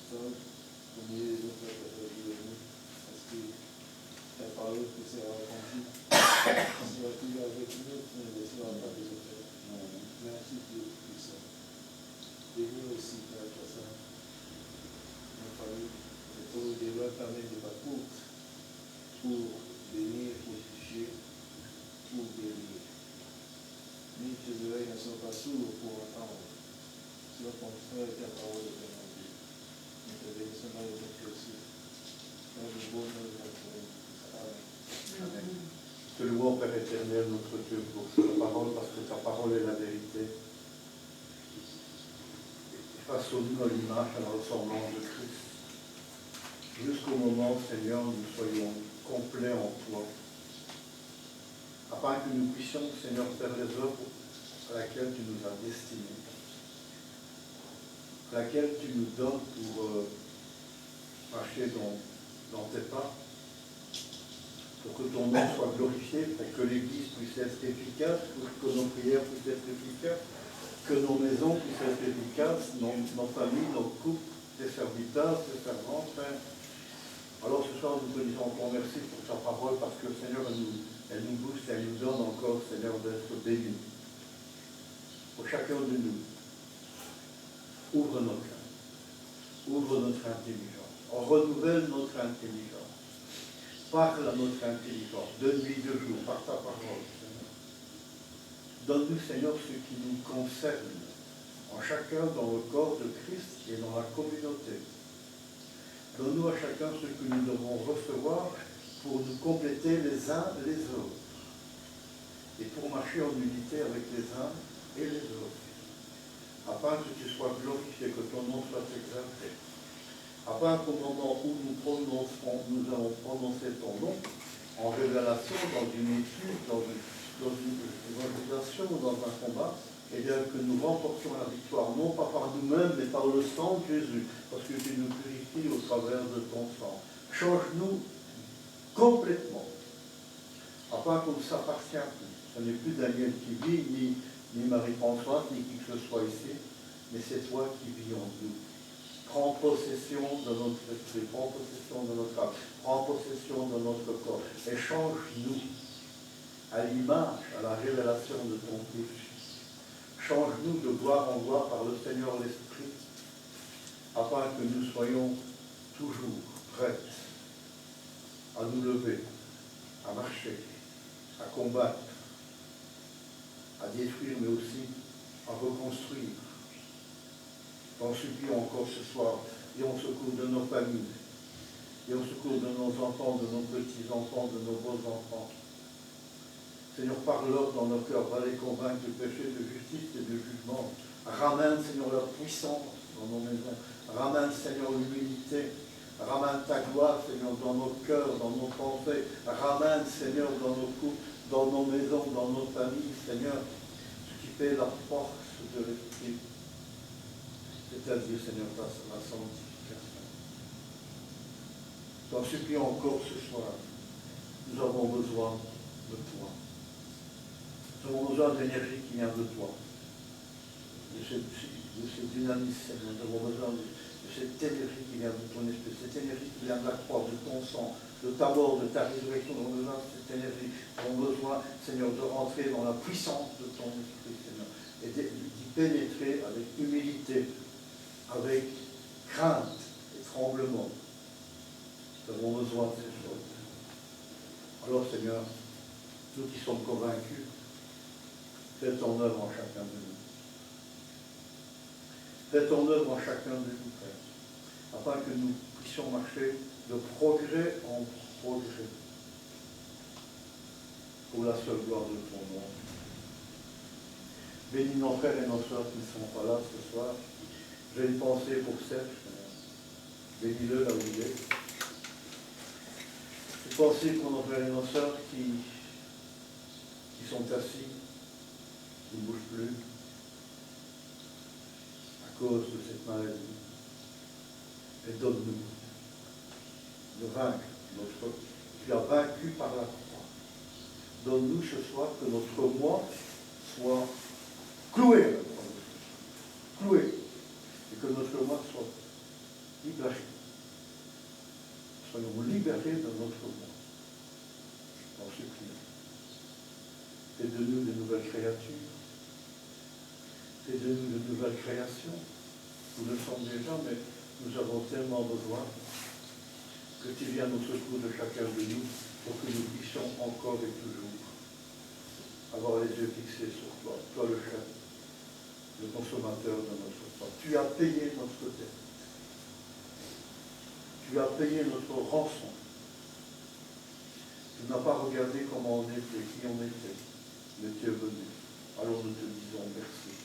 Seul, au milieu de nous, Père Saint, parce que ta parole qui sera accomplie, sera toujours avec nous, tu ne laisseras pas de nous faire. Merci Dieu puissant. Bénis aussi, Père Saint, nos familles, et pour le débat permet de ma courte, pour bénir, pour toucher, pour guérir. Ni tes oreilles ne sont pas sourds pour entendre. Sois ton frère et ta parole de mon Dieu. Nous te bénissons dans le nom précieux. Dans le bon nom de notre Dieu. Amen. Te louons, Père éternel, notre Dieu, pour ta parole, parce que ta parole est la vérité. Façonne-nous à l'image, à la ressemblance de Christ. Jusqu'au moment, Seigneur, où nous soyons complets en toi. Afin que nous puissions, Seigneur, faire les œuvres à laquelle tu nous as destinés. À laquelle tu nous donnes pour marcher dans tes pas. Pour que ton nom soit glorifié, pour que l'Église puisse être efficace, pour que nos prières puissent être efficaces, que nos maisons puissent être efficaces, nos familles, nos couples, tes serviteurs, tes servantes, Père. Alors ce soir, nous te disons encore merci pour ta parole, parce que, Seigneur, elle nous booste, elle nous donne encore, Seigneur, d'être bénis. Pour chacun de nous, ouvre nos cœurs, ouvre notre intelligence, on renouvelle notre intelligence. Parle à notre intelligence, donne-lui de jour par ta parole, Seigneur. Donne-nous, Seigneur, ce qui nous concerne, en chacun dans le corps de Christ et dans la communauté. Donne-nous à chacun ce que nous devons recevoir pour nous compléter les uns les autres et pour marcher en unité avec les uns et les autres, afin que tu sois glorifié, que ton nom soit exalté, afin qu'au moment où nous allons prononcer ton nom, en révélation, dans une étude, dans une évangilisation ou dans un combat, et bien que nous remportions la victoire, non pas par nous-mêmes, mais par le sang de Jésus, parce que tu nous purifies au travers de ton sang. Change-nous complètement, afin qu'on ne s'appartient plus. Ce n'est plus Daniel qui vit, ni Marie-Françoise, ni qui que ce soit ici, mais c'est toi qui vis en nous. Prends possession de notre esprit, prends possession de notre âme, prends possession de notre corps, et change-nous à l'image, à la révélation de ton Fils. Change-nous de gloire en gloire par le Seigneur l'Esprit, afin que nous soyons toujours prêts à nous lever, à marcher, à combattre, à détruire, mais aussi à reconstruire. T'en supplions encore ce soir, et en secours de nos familles, et en secours de nos enfants, de nos petits-enfants, de nos beaux-enfants. Seigneur, parle-leur dans nos cœurs, va les convaincre de péché, de justice et de jugement. Ramène, Seigneur, leur puissance dans nos maisons. Ramène, Seigneur, l'humilité. Ramène ta gloire, Seigneur, dans nos cœurs, dans nos pensées. Ramène, Seigneur, dans nos couples, dans nos maisons, dans nos familles, Seigneur, ce qui fait la force de l'Esprit. C'est-à-dire, Seigneur, la sanctification. T'en supplions encore ce soir. Nous avons besoin de toi. Nous avons besoin de l'énergie qui vient de toi. De ce dynamisme, Seigneur. Nous avons besoin de cette énergie qui vient de ton esprit, cette énergie qui vient de la croix, de ton sang, de ta mort, de ta résurrection. Nous avons besoin de cette énergie. Nous avons besoin, Seigneur, de rentrer dans la puissance de ton esprit, Seigneur, et d'y pénétrer avec humilité, avec crainte et tremblement. Nous avons besoin de ces choses. Alors, Seigneur, nous qui sommes convaincus, fais ton œuvre en chacun de nous. Fais ton œuvre en chacun de nous, Père, afin que nous puissions marcher de progrès en progrès, pour la seule gloire de ton nom. Bénis nos frères et nos sœurs qui ne sont pas là ce soir. J'ai une pensée pour Serge. Bénis-le là où il est. Une pensée pour nos frères et nos sœurs qui sont assis, qui ne bougent plus, à cause de cette maladie. Et donne-nous de vaincre notre... Tu as vaincu par la croix. Donne-nous ce soir que notre moi soit cloué à la croix. Cloué. Et que notre moi soit libéré. Soyons libérés de notre moi. En suppliant. Fais de nous de nouvelles créatures. Fais de nous de nouvelles créations. Nous le sommes déjà, mais nous avons tellement besoin que tu viennes au secours de chacun de nous pour que nous puissions encore et toujours avoir les yeux fixés sur toi, toi le chef, le consommateur de notre foi. Tu as payé notre dette. Tu as payé notre rançon. Tu n'as pas regardé comment on était, qui on était, mais tu es venu. Alors nous te disons merci.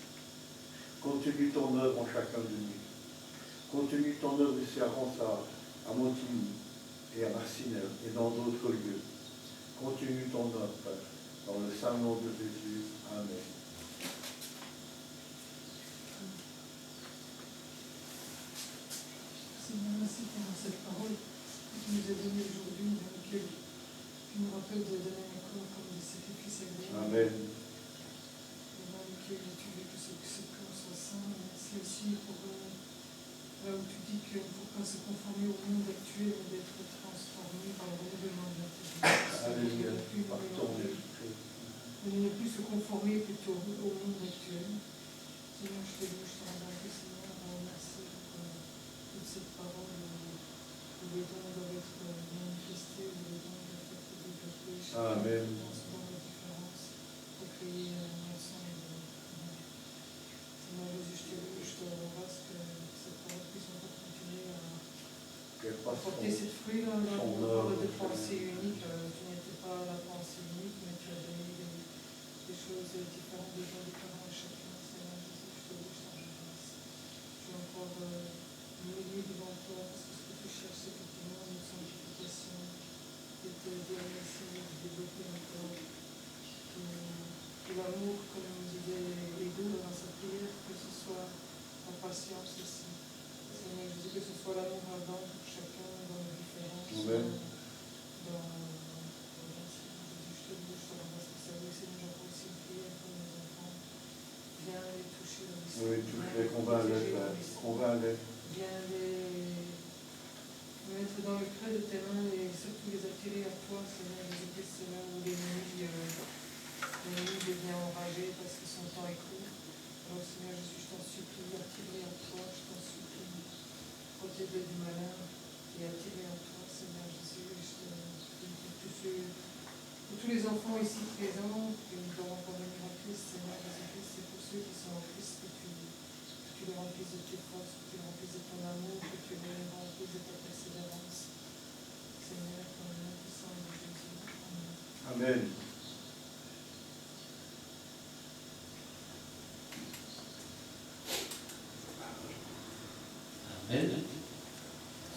Continue ton œuvre en chacun de nous. Continue ton œuvre ici à Ronsard, à Montigny et à Marcinelle et dans d'autres lieux. Continue ton œuvre, Père, dans le saint nom de Jésus. Amen. Seigneur, merci pour cette parole que tu nous as donnée aujourd'hui, dans laquelle tu nous rappelles de donner un corps comme des sacrifices agréables. Amen. Et dans lequel tu veux que ce corps soit saint. Merci aussi pour là où tu dis qu'il ne faut pas se conformer au monde actuel, mais d'être transformé par le renouvellement de l'intelligence. Alléluia. De ne plus se conformer plutôt au monde actuel. Seigneur, je te loue, je te remercie, Seigneur, merci pour toute cette parole où les dons doivent être manifestés, où les dons chacun Amen. dans la différence, pour créer un ensemble. Seigneur Jésus, je te remercie que cette parole puisse encore continuer à Qu'elle fasse apporter son- cette fruit dans son nos œuvre, de Seigneur. pensée unique. Tu n'étais pas la pensée unique, mais tu as donné des choses différentes, des gens différents à chacun. Seigneur Jésus, je te loue, je t'en remercie. Je veux encore m'unir devant toi parce que ce que tu cherches, c'est effectivement une sanctification et te dire merci de développer encore de l'amour, comme disait Légo dans sa prière, que ce soit en patience aussi. Seigneur Jésus, que ce soit l'amour ardent pour chacun dans les différences. Amen. Seigneur Jésus, je te loue, je te remercie pour ça. Oui, Seigneur, j'entends aussi une prière pour mes enfants. Viens les toucher dans l'esprit. Oui, touche-les, convainc-les, Père. Convainc-les. Viens les mettre dans le creux de tes mains et surtout les attirer à toi, Seigneur Jésus-Christ, c'est là où l'ennemi devient enragé parce que son temps est court. Alors Seigneur Jésus, je t'en supplie, attire-les à toi, je t'en supplie, protège-les du malin et attire-les à toi, Seigneur Jésus, et je te prie pour tous les enfants ici présents, qui ne doivent pas venir à Christ, Seigneur Jésus-Christ, c'est pour ceux qui sont en Christ que tu les remplisses de tes forces, que tu les remplisses de ton amour, que tu les remplisses de ta persévérance. Seigneur, dans le nom puissant de Jésus. Amen. Amen. Amen.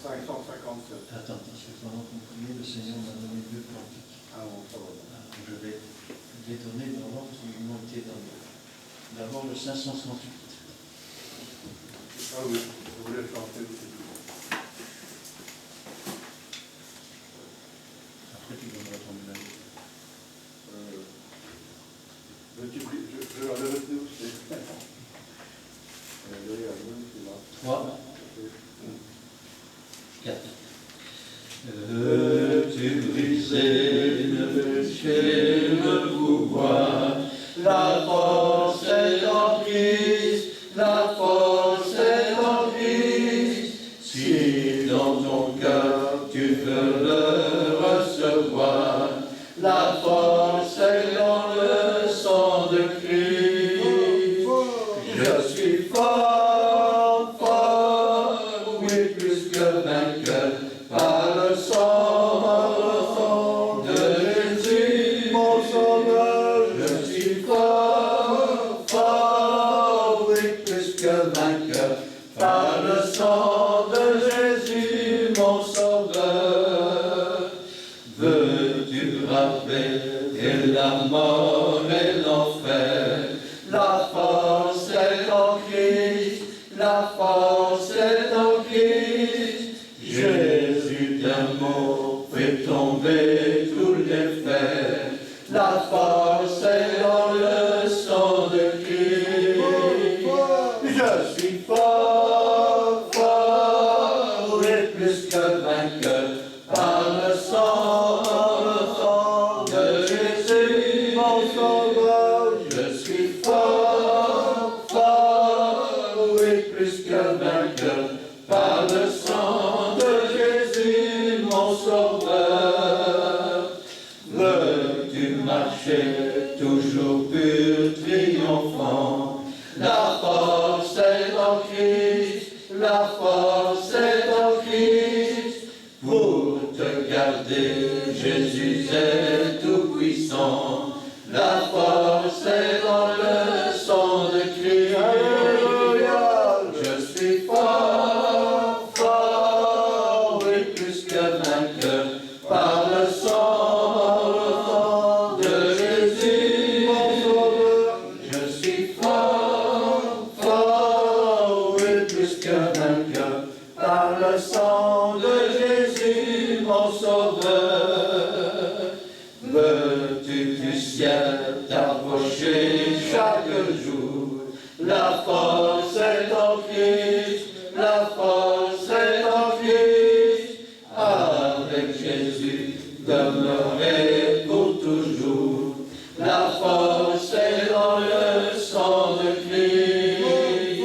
557. Attends, parce que pendant qu'on priait, le Seigneur m'a donné 2 cantiques. Ah bon, ça va. Alors, je vais les donner dans l'ordre qui m'ont été donnés. D'abord le 568. Ah oui, je voulais chanter aussi. Après, tu donneras ton médaille. Je l'avais retenu aussi. Derrière nous, c'est là. 3, 4. Veux-tu briser le péché, le pouvoir, la force est en Christ, la force est en Christ. Si dans ton cœur tu veux le recevoir, la force est dans le sang de Christ. Je suis fort, fort, oui, plus que vainqueur, par le sang de Jésus, mon sauveur. Je suis fort, fort, oui, plus que vainqueur, par le sang de Jésus, mon sauveur. Veux-tu frapper la mort et l'enfer? La force est en Christ, la force est en Christ. Jésus d'amour fait tomber tous les fers. La force est dans le sang de Christ. Je suis fort, fort et plus que vainqueur par le sang de Jésus, mon sauveur. Je suis fort, fort et plus que vainqueur par le sang de Jésus, mon sauveur. Veux-tu marcher toujours pur, triomphant? La force est en Christ, la force est en Christ. Pour te garder, Jésus est tout puissant. La force est dans le sang de Christ. Alléluia. Je suis fort, fort et plus que vainqueur par le sang de Jésus, mon sauveur. Je suis fort, fort et plus que vainqueur par le sang de Jésus, mon sauveur. Veux-tu du ciel t'approcher chaque jour? La force est en Christ, la force est en Christ. Avec Jésus demeurer pour toujours. La force est dans le sang de Christ.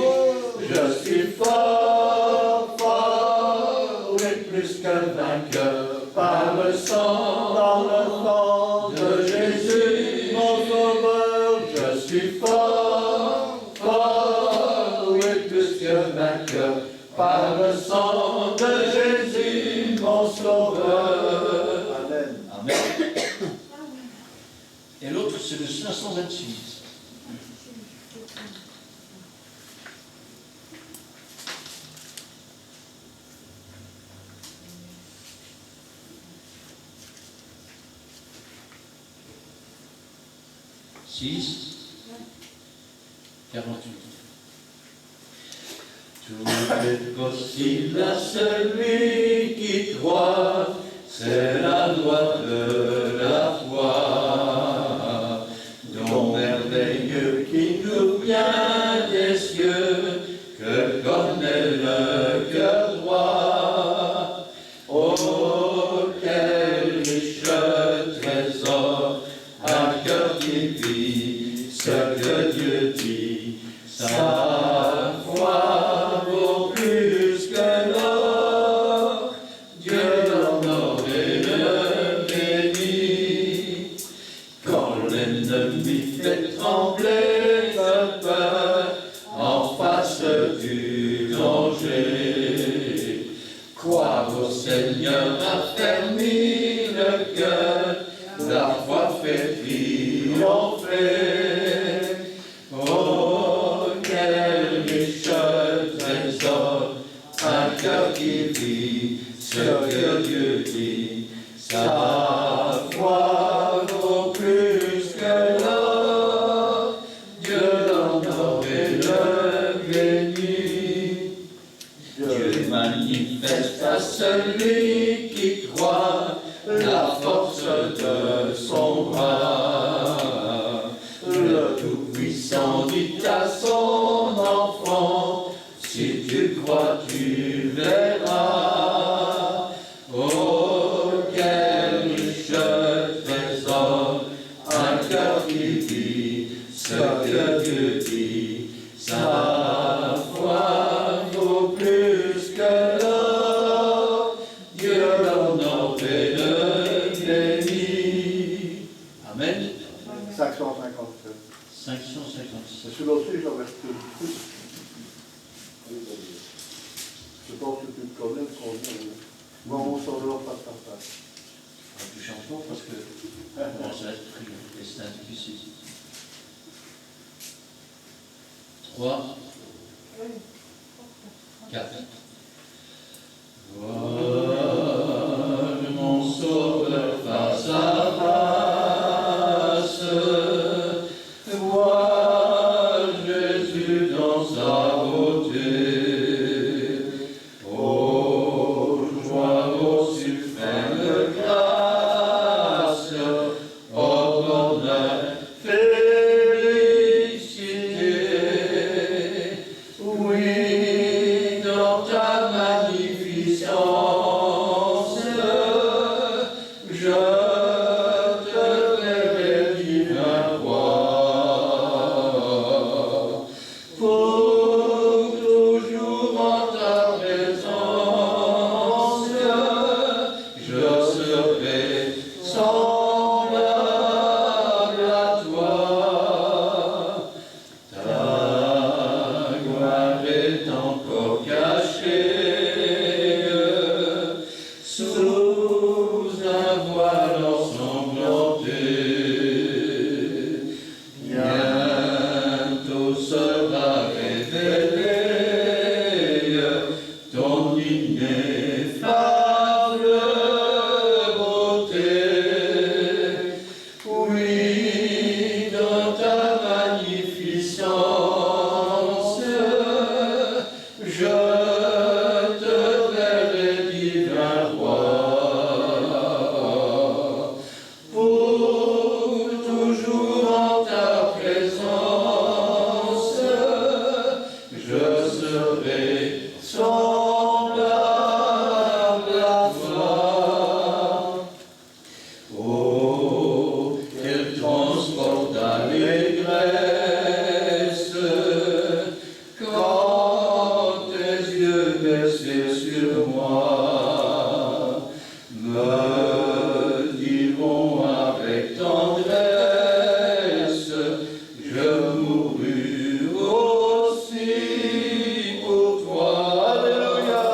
Je suis fort, fort et plus que vainqueur par le sang, dans le sang par le sang de Jésus, mon sauveur. Amen. Amen. Et l'autre, c'est le 526. Six, 48. Tout est possible à celui qui croit, c'est la loi de la foi, don merveilleux qui nous vient des cieux, que connaît le cœur droit. Oh, quel riche trésor, un cœur qui vit ce que Dieu dit, sa foi vaut plus que l'or, Dieu l'honore et le bénit. Quand l'ennemi fait trembler de peur en face du danger, croire au Seigneur affermit le cœur, la foi fait triompher. Oh, quel riche trésor, un cœur qui vit ce que Dieu dit, sa foi vaut plus que l'or, Dieu l'honore et le bénit. Dieu manifeste à celui qui croit la force de son bras. Le Tout-Puissant dit à son enfant, si tu crois, tu verras. Oh, quel riche trésor, un cœur qui vit ce que Dieu dit, sa foi vaut plus que l'or, Dieu l'honore et le bénit. Amen. 557. 556. Celui-là aussi, j'avais tout. Je pense que tu le connais, le convient. Moi, on s'en va pas de ta face. Tu changes pas parce que bon, ça va être pris, et c'est un difficile. 3, 4. Vois mon sauveur face à face, vois Jésus dans sa beauté. Oh, joie au suprême grâce, oh bonheur, félicité. Oui, dans ta magnificence, je te verrai divin roi. Pour toujours en ta présence, je serai semblable à toi. Ta gloire est encore cachée sous un voile ensanglanté. Bientôt sera révélée ton ineffable beauté. Oui, dans ta magnificence, je te verrai divin roi. Pour toujours en ta présence, je serai semblable à toi. Oh, quel transport d'allégresse quand tes yeux versés sur moi me diront avec tendresse, je mourus aussi pour toi. Alléluia.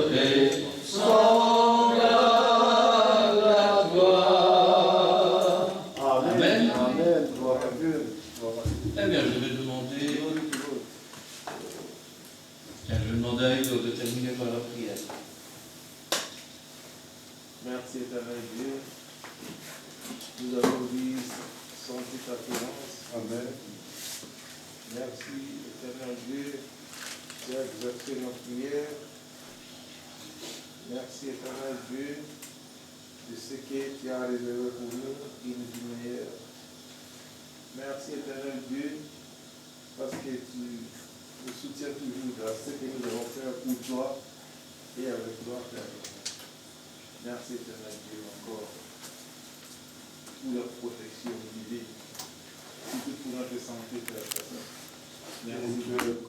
serai semblable à toi. Amen. Amen. Gloire à Dieu. Gloire à Dieu. Eh bien, je vais demander, tiens, je vais demander à Ido de terminer par la prière. Merci éternel Dieu. Nous avons dit sans toute assurance. Amen. Merci éternel Dieu. Tu as exaucé nos prières. Merci éternel Dieu de ce que tu as réservé pour nous, qui nous dit meilleur. Merci éternel Dieu parce que tu nous soutiens toujours dans ce que nous avons fait pour toi et avec toi, Père. Merci éternel Dieu encore pour la protection divine, surtout pour notre santé, Père. Merci.